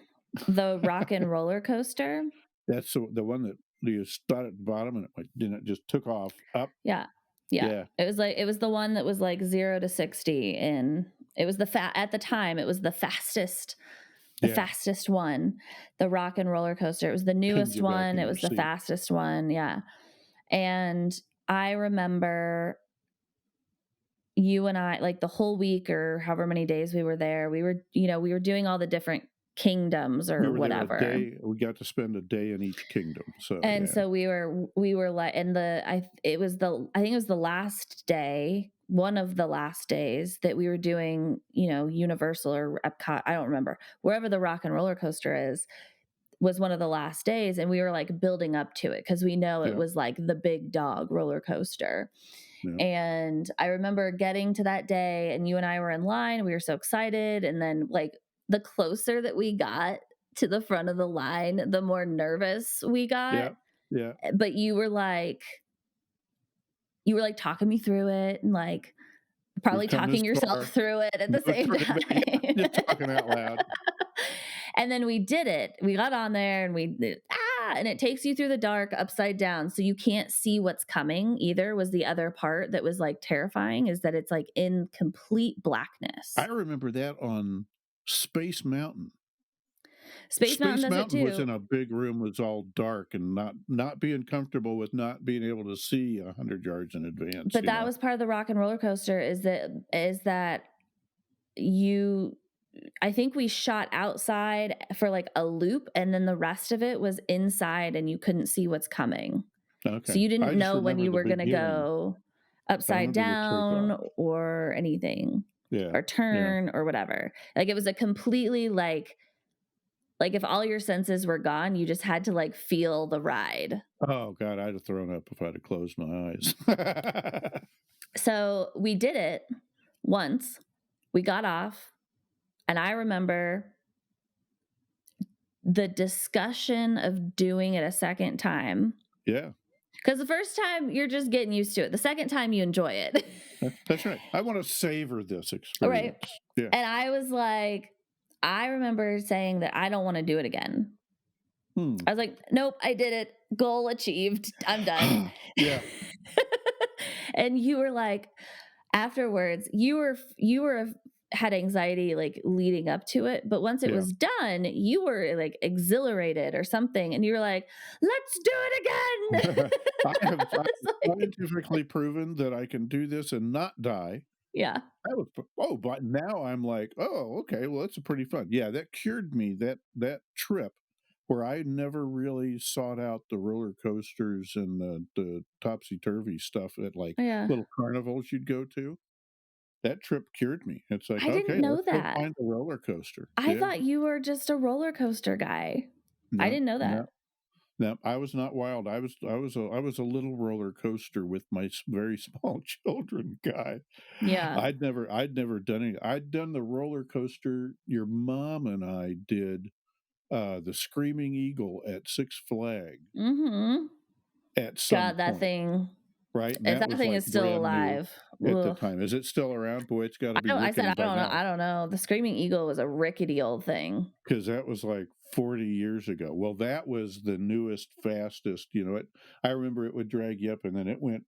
rock and roller coaster. That's the one that you started at the bottom and it just took off up. Yeah. It was the one that was like 0 to 60, and it was at the time it was the fastest one, the rock and roller coaster. It was the newest one. It was the fastest one. Yeah. And I remember you and I, like the whole week or however many days we were there, we were doing all the different kingdoms or whatever. We got to spend a day in each kingdom. So we were like, and I think it was the last day, one of the last days that we were doing, Universal or Epcot, I don't remember, wherever the rock and roller coaster is, was one of the last days, and we were like building up to it because we know it was like the big dog roller coaster. Yeah. And I remember getting to that day, and you and I were in line. We were so excited. And then, like, the closer that we got to the front of the line, the more nervous we got. Yeah. But you were like talking me through it, and like, Probably We've come talking this yourself far. through it at the same time. Yeah, just talking out loud. And then we did it. We got on there and and it takes you through the dark upside down. So you can't see what's coming either, was the other part that was like terrifying, is that it's like in complete blackness. I remember that on Space Mountain. Space Mountain does it too. Was in a big room, was all dark, and not being comfortable with not being able to see 100 yards in advance. But that was part of the rock and roller coaster, is that I think we shot outside for like a loop, and then the rest of it was inside and you couldn't see what's coming. Okay. So you didn't know when you were going to go upside down or anything, or turn or whatever. Like it was a completely like if all your senses were gone, you just had to like feel the ride. Oh God, I'd have thrown up if I'd have closed my eyes. So we did it once. We got off, and I remember the discussion of doing it a second time. Yeah. Because the first time you're just getting used to it. The second time you enjoy it. That's right. I want to savor this experience. Right. Yeah. And I was like, I remember saying that I don't want to do it again. I was like, nope, I did it. Goal achieved. I'm done. Yeah. And you were like, afterwards, you had anxiety like leading up to it, but once it was done, you were like exhilarated or something, and you were like, let's do it again. I have scientifically proven that I can do this and not die. Yeah. But now I'm like, oh, okay, well, that's pretty fun. Yeah, that cured me, that trip where I never really sought out the roller coasters and the topsy-turvy stuff at like little carnivals you'd go to. That trip cured me. It's like, I didn't know that. Go find a roller coaster. I thought you were just a roller coaster guy. No, I didn't know that. No, I was not wild. I was a little roller coaster with my very small children guy. Yeah. I'd never done any. I'd done the roller coaster. Your mom and I did the Screaming Eagle at Six Flags. Mm-hmm. At some point. Thing. Right. If that thing is still alive at the time, is it still around? Boy, it's got to be. I said I don't know. I don't know. The Screaming Eagle was a rickety old thing. Because that was like 40 years ago. Well, that was the newest, fastest. You know, I remember it would drag you up, and then it went.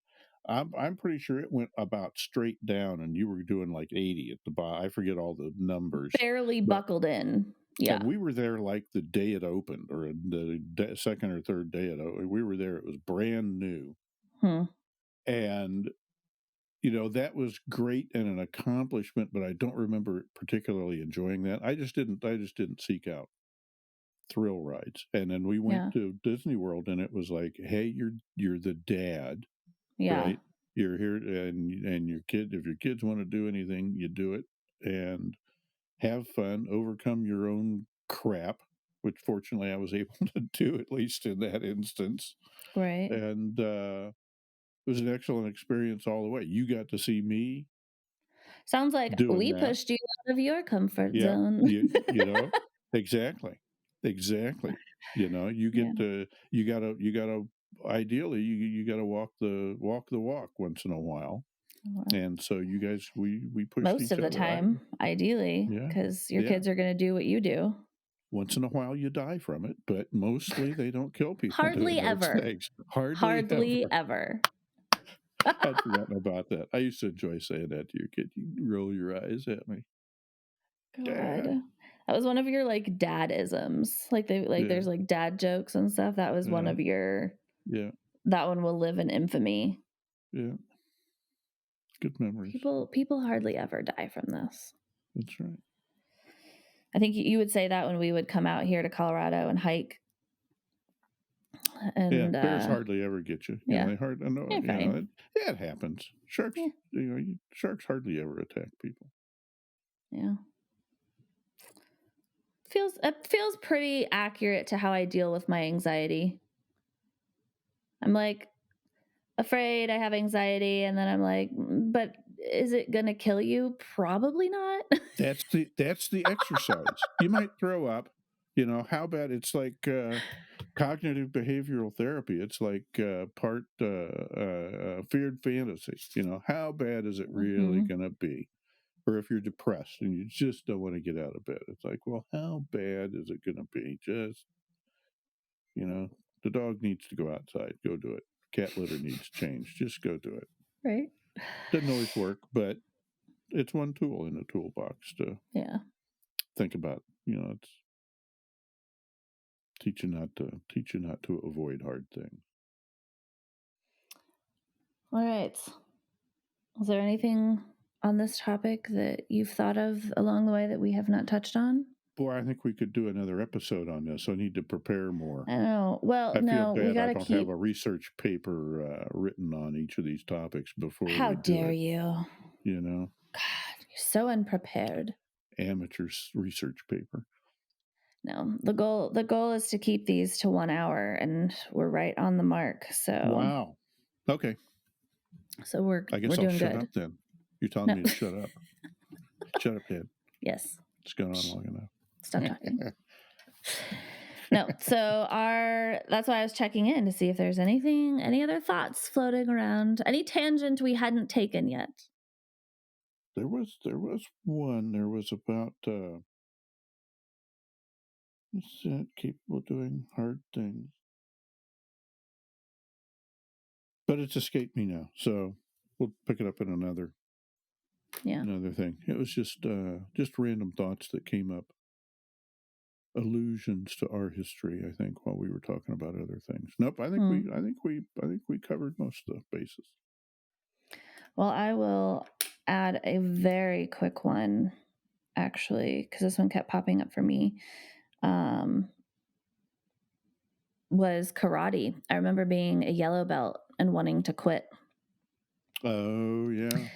I'm pretty sure it went about straight down, and you were doing like 80 at the bottom. I forget all the numbers. Barely buckled in. Yeah, and we were there like the day it opened, or the second or third day it opened. We were there. It was brand new. And, you know, that was great and an accomplishment, but I don't remember particularly enjoying that. I just didn't seek out thrill rides. And then we went to Disney World, and it was like, hey, you're the dad. Yeah. Right? You're here, and your kid, if your kids want to do anything, you do it and have fun, overcome your own crap, which fortunately I was able to do, at least in that instance. Right. And, it was an excellent experience all the way. You got to see me. Sounds like we pushed you out of your comfort zone. you know, exactly. You know, you get to, you gotta, ideally, you gotta walk the walk once in a while. Wow. And so you guys, we pushed most of the time, ideally, because your kids are going to do what you do. Once in a while, you die from it, but mostly they don't kill people. Hardly ever. Hardly ever. I'd forgotten about that. I used to enjoy saying that to your kid. You roll your eyes at me. God. Dad. That was one of your like dad-isms. Like there's like dad jokes and stuff. That was one of your that one will live in infamy. Yeah. Good memories. People hardly ever die from this. That's right. I think you would say that when we would come out here to Colorado and hike. And bears hardly ever get you. Yeah, it happens. Sharks, sharks hardly ever attack people. Yeah, it feels pretty accurate to how I deal with my anxiety. I'm like afraid, I have anxiety, and then I'm like, but is it gonna kill you? Probably not. That's the exercise. You might throw up. You know, how bad it's like cognitive behavioral therapy. It's like part feared fantasy. How bad is it really going to be? Or if you're depressed and you just don't want to get out of bed, it's like, well, how bad is it going to be? Just, the dog needs to go outside. Go do it. Cat litter needs change. Just go do it. Right. Doesn't always work, but it's one tool in a toolbox to think about. It's teach you not to avoid hard things. All right. Is there anything on this topic that you've thought of along the way that we have not touched on? Boy, I think we could do another episode on this. I need to prepare more. I know. Well, I no, feel bad we got I to don't have a research paper written on each of these topics before How we do dare it. you? God, you're so unprepared. Amateur research paper. No, the goal is to keep these to 1 hour, and we're right on the mark. So wow. Okay. So we're I guess we're I'll doing shut good. up then. You're telling me to shut up. Shut up, Dad. Yes. It's gone on long enough. Stop talking. No. So that's why I was checking in to see if there's any other thoughts floating around, any tangent we hadn't taken yet. There was one. There was about capable of doing hard things. But it's escaped me now, so we'll pick it up in another thing. It was just random thoughts that came up, allusions to our history. I think while we were talking about other things. Nope, I think we covered most of the bases. Well, I will add a very quick one, actually, because this one kept popping up for me. Was karate. I remember being a yellow belt and wanting to quit. Oh, yeah.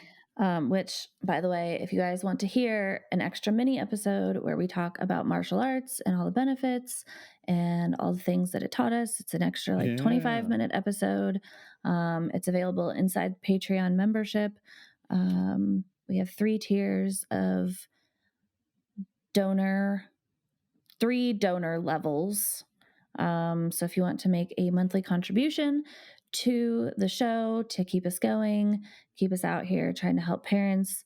Which, by the way, if you guys want to hear an extra mini episode where we talk about martial arts and all the benefits and all the things that it taught us, it's an extra 25-minute episode. It's available inside Patreon membership. We have 3 tiers of donor, 3 donor levels. So if you want to make a monthly contribution to the show to keep us going, keep us out here trying to help parents,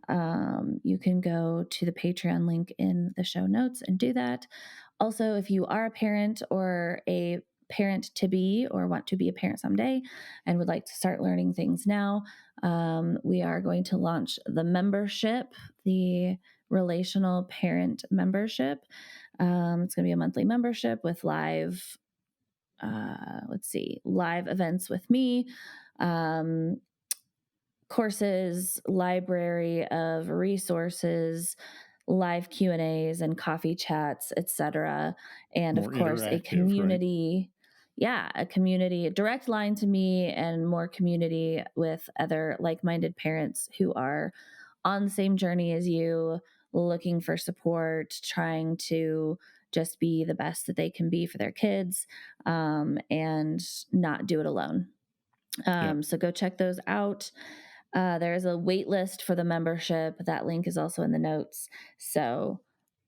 you can go to the Patreon link in the show notes and do that. Also, if you are a parent or a parent to be or want to be a parent someday and would like to start learning things now, we are going to launch the membership, the Relational Parent Membership. It's going to be a monthly membership with live events with me, courses, library of resources, live Q&As and coffee chats, etc. And more of course, a community, right? A community, a direct line to me and more community with other like-minded parents who are on the same journey as you, looking for support, trying to just be the best that they can be for their kids, and not do it alone. So go check those out. There is a wait list for the membership. That link is also in the notes. So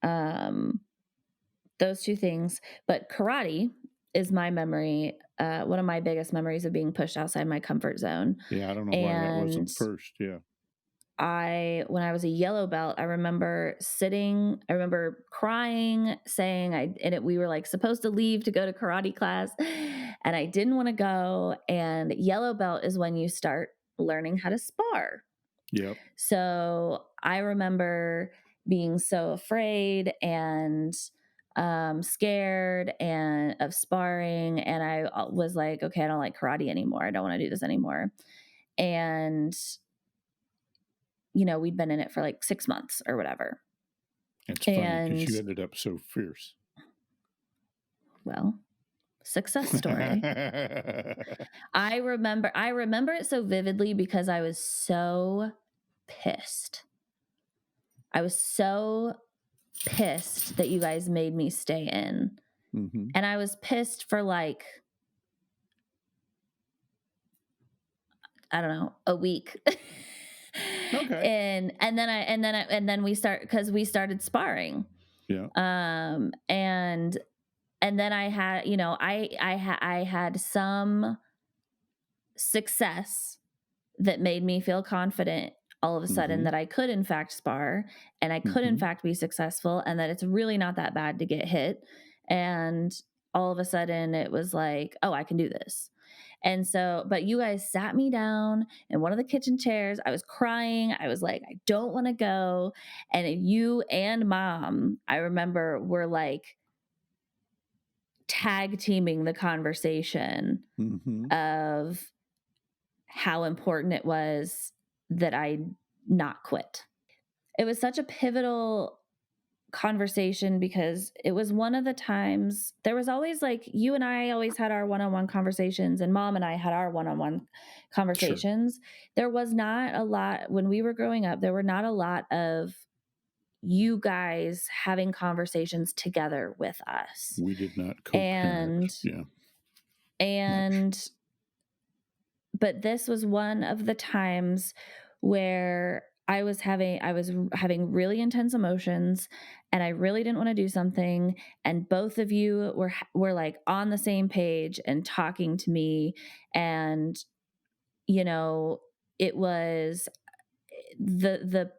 those 2 things. But karate is my memory, one of my biggest memories of being pushed outside my comfort zone. Yeah, I don't know why that wasn't first. Yeah. When I was a yellow belt, I remember crying, saying we were like supposed to leave to go to karate class and I didn't want to go. And yellow belt is when you start learning how to spar. Yep. So I remember being so afraid and scared and of sparring. And I was like, okay, I don't like karate anymore. I don't want to do this anymore. And we'd been in it for like 6 months or whatever. It's funny because you ended up so fierce. Well, success story. I remember it so vividly because I was so pissed. I was so pissed that you guys made me stay in. Mm-hmm. And I was pissed for like, I don't know, a week. Okay. And then we started sparring. Yeah. And And then I had, I had some success that made me feel confident all of a sudden that I could in fact spar and I could in fact be successful and that it's really not that bad to get hit. And all of a sudden it was like, oh, I can do this. And so, but you guys sat me down in one of the kitchen chairs. I was crying. I was like, I don't want to go. And you and mom, I remember, were like tag teaming the conversation of how important it was that I not quit. It was such a pivotal conversation because it was one of the times there was always like you and I always had our one-on-one conversations and mom and I had our one-on-one conversations. Sure. There was not a lot when we were growing up. There were not a lot of you guys having conversations together with us. We did not co-parent. And but this was one of the times where I was having really intense emotions and I really didn't want to do something. And both of you were like on the same page and talking to me. And, it was the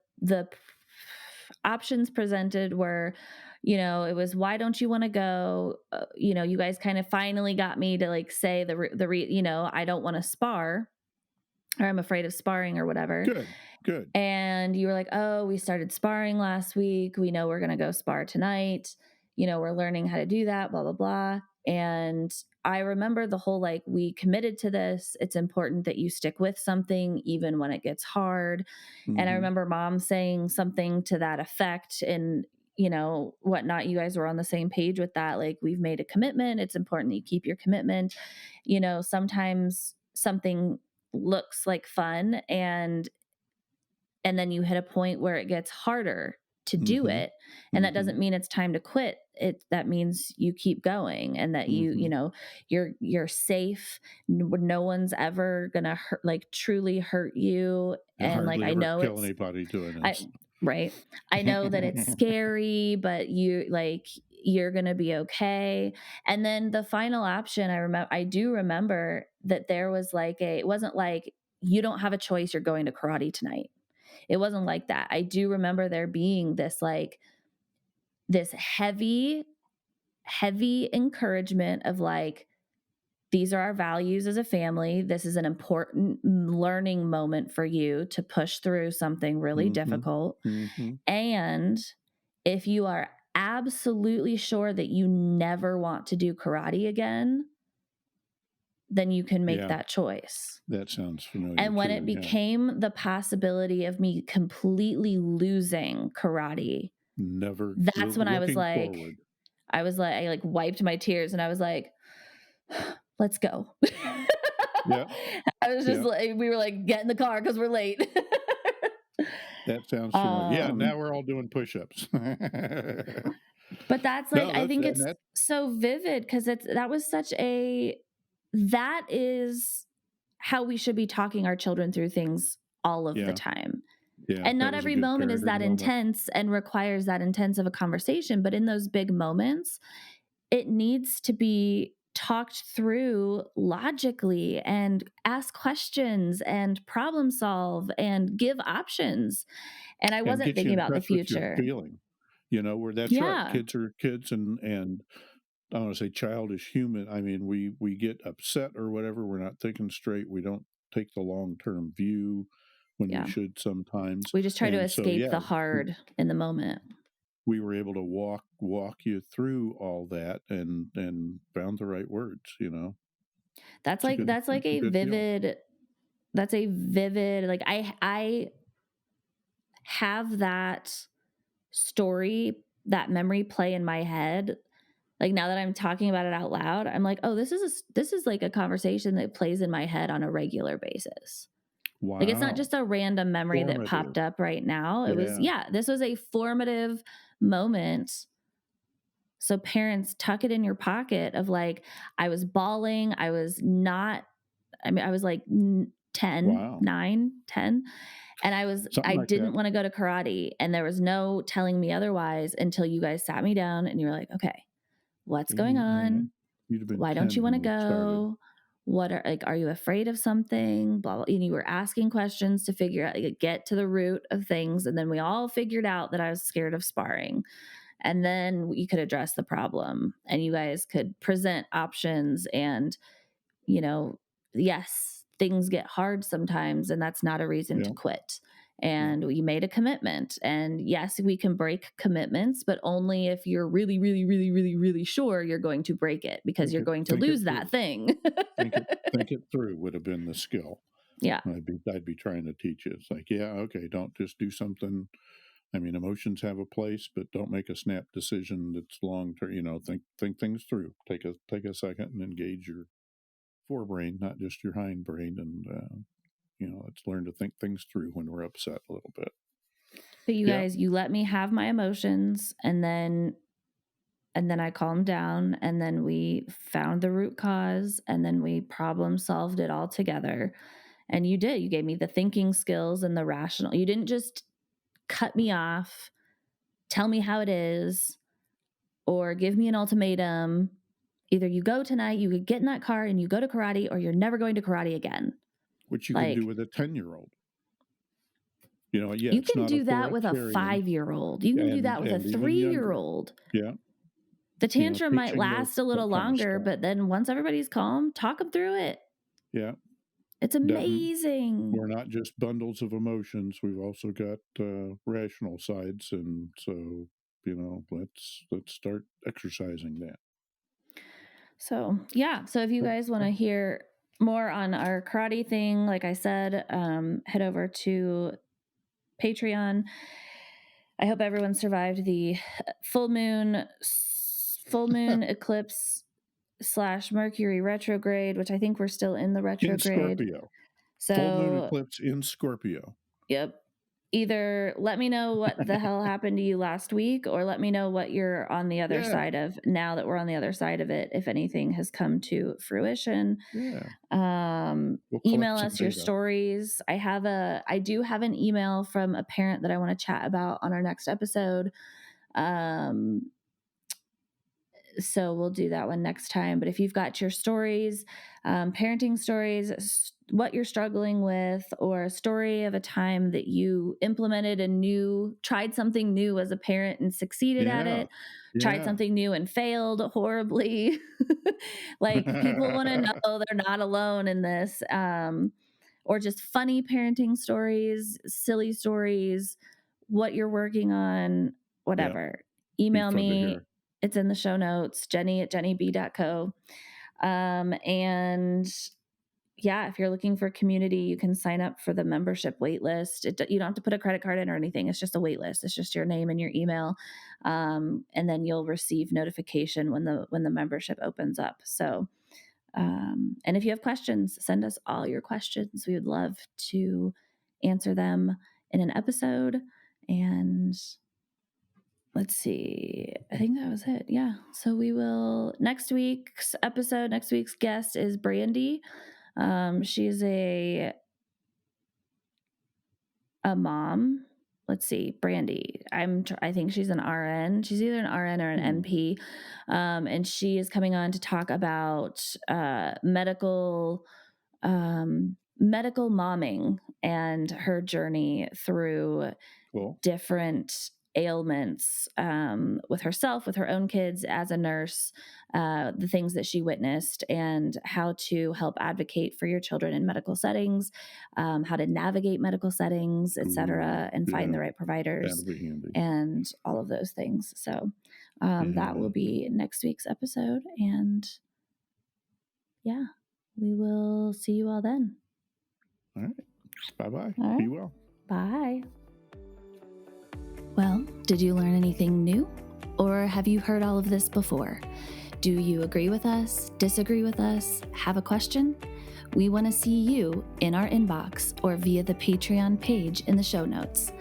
options presented were, it was, why don't you want to go? You guys kind of finally got me to like say I don't want to spar or I'm afraid of sparring or whatever. Good. And you were like, oh, we started sparring last week. We know we're going to go spar tonight. We're learning how to do that, blah, blah, blah. And I remember the whole, like, we committed to this. It's important that you stick with something even when it gets hard. And I remember mom saying something to that effect and, whatnot. You guys were on the same page with that. Like, we've made a commitment. It's important that you keep your commitment. Sometimes something looks like fun and then you hit a point where it gets harder to do it. And that doesn't mean it's time to quit. That means you keep going and that you're safe. No one's ever going to truly hurt you. And like, I know kill anybody doing this. Right. I know that it's scary, but you're going to be okay. And then the final option, I do remember that there was it wasn't like, you don't have a choice. You're going to karate tonight. It wasn't like that. I do remember there being this heavy encouragement of like, these are our values as a family. This is an important learning moment for you to push through something really difficult. And if you are absolutely sure that you never want to do karate again, then you can make that choice. That sounds familiar. And when it became the possibility of me completely losing karate, that's when I was like, forward. I wiped my tears and I was like, let's go. Yeah. I was just like, we were like, get in the car because we're late. That sounds familiar. Yeah, now we're all doing push-ups. But that's like, I think it's so vivid because that is how we should be talking our children through things all of the time. Yeah, and not every moment is that intense and requires that intense of a conversation. But in those big moments, it needs to be talked through logically and ask questions and problem solve and give options. And I wasn't thinking about the future. Feeling, where that's right. Kids are kids and I don't want to say childish human. I mean, we get upset or whatever. We're not thinking straight. We don't take the long-term view when we should sometimes. We just try to escape the hard in the moment. We were able to walk you through all that and found the right words, That's like a vivid, like I have that story, that memory play in my head. Like now that I'm talking about it out loud, I'm like, oh, this is like a conversation that plays in my head on a regular basis. Wow. Like it's not just a random memory that popped up right now. It was, this was a formative moment. So parents, tuck it in your pocket of like, I was bawling. I was like 10, 9, 10. And I didn't want to go to karate. And there was no telling me otherwise until you guys sat me down and you were like, okay, what's going on? You'd have been Why 10 don't you want to when we started. go? What are you afraid of something? Blah, blah. And you were asking questions to figure out, get to the root of things. And then we all figured out that I was scared of sparring. And then you could address the problem and you guys could present options. And, yes, things get hard sometimes, and that's not a reason to quit. And we made a commitment. And yes, we can break commitments, but only if you're really, really, really, really, really sure you're going to break it, because you're going to lose that thing. think it through would have been the skill. Yeah. I'd be trying to teach you. It's like, okay, don't just do something. I mean, emotions have a place, but don't make a snap decision that's long term. Think things through. Take a second and engage your forebrain, not just your hind brain, and let's learn to think things through when we're upset a little bit. But you guys, you let me have my emotions, and then I calmed down, and then we found the root cause, and then we problem solved it all together. And you gave me the thinking skills and the rational. You didn't just cut me off, tell me how it is, or give me an ultimatum. Either you go tonight, you could get in that car and you go to karate, or you're never going to karate again. Which you can do with a 10-year-old. You can do that with a 5-year-old. You can do that with a 3-year-old. Yeah. The tantrum might last a little longer, but then once everybody's calm, talk them through it. Yeah. It's amazing. We're not just bundles of emotions. We've also got rational sides. And so, let's start exercising that. So, yeah. So if you guys want to hear more on our karate thing, like I said, head over to Patreon. I hope everyone survived the full moon eclipse / Mercury retrograde, which I think we're still in the retrograde. In Scorpio. So, full moon eclipse in Scorpio. Yep. Either let me know what the hell happened to you last week, or let me know what you're on the other side of now that we're on the other side of it, if anything has come to fruition. Email us your stories. I do have an email from a parent that I want to chat about on our next episode. So we'll do that one next time. But if you've got your stories, parenting stories, what you're struggling with, or a story of a time that you implemented tried something new as a parent and succeeded at it, tried something new and failed horribly. People want to know they're not alone in this, or just funny parenting stories, silly stories, what you're working on, whatever. Email me. It's in the show notes, jenny@jennyb.co. And if you're looking for community, you can sign up for the membership wait list. You don't have to put a credit card in or anything. It's just a wait list. It's just your name and your email. And then you'll receive notification when the membership opens up. So, and if you have questions, send us all your questions. We would love to answer them in an episode. And let's see. I think that was it. Yeah. So we will next week's guest is Brandy. She's a mom. Let's see, Brandy. I think she's an RN. She's either an RN or an NP. And she is coming on to talk about medical momming and her journey through different ailments with herself, with her own kids, as a nurse, the things that she witnessed, and how to help advocate for your children in medical settings, how to navigate medical settings, etc., and find the right providers and all of those things. So that will be next week's episode. And we will see you all then. All right. Bye-bye. All right. Be well. Bye. Well, did you learn anything new? Or have you heard all of this before? Do you agree with us, disagree with us, have a question? We want to see you in our inbox or via the Patreon page in the show notes.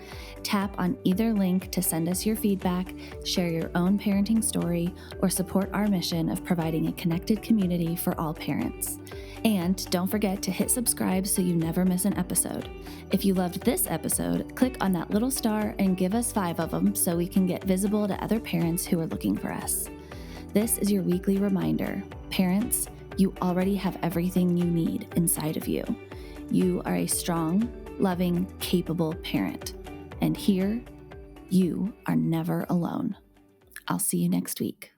Tap on either link to send us your feedback, share your own parenting story, or support our mission of providing a connected community for all parents. And don't forget to hit subscribe so you never miss an episode. If you loved this episode, click on that little star and give us 5 of them so we can get visible to other parents who are looking for us. This is your weekly reminder. Parents, you already have everything you need inside of you. You are a strong, loving, capable parent. And here, you are never alone. I'll see you next week.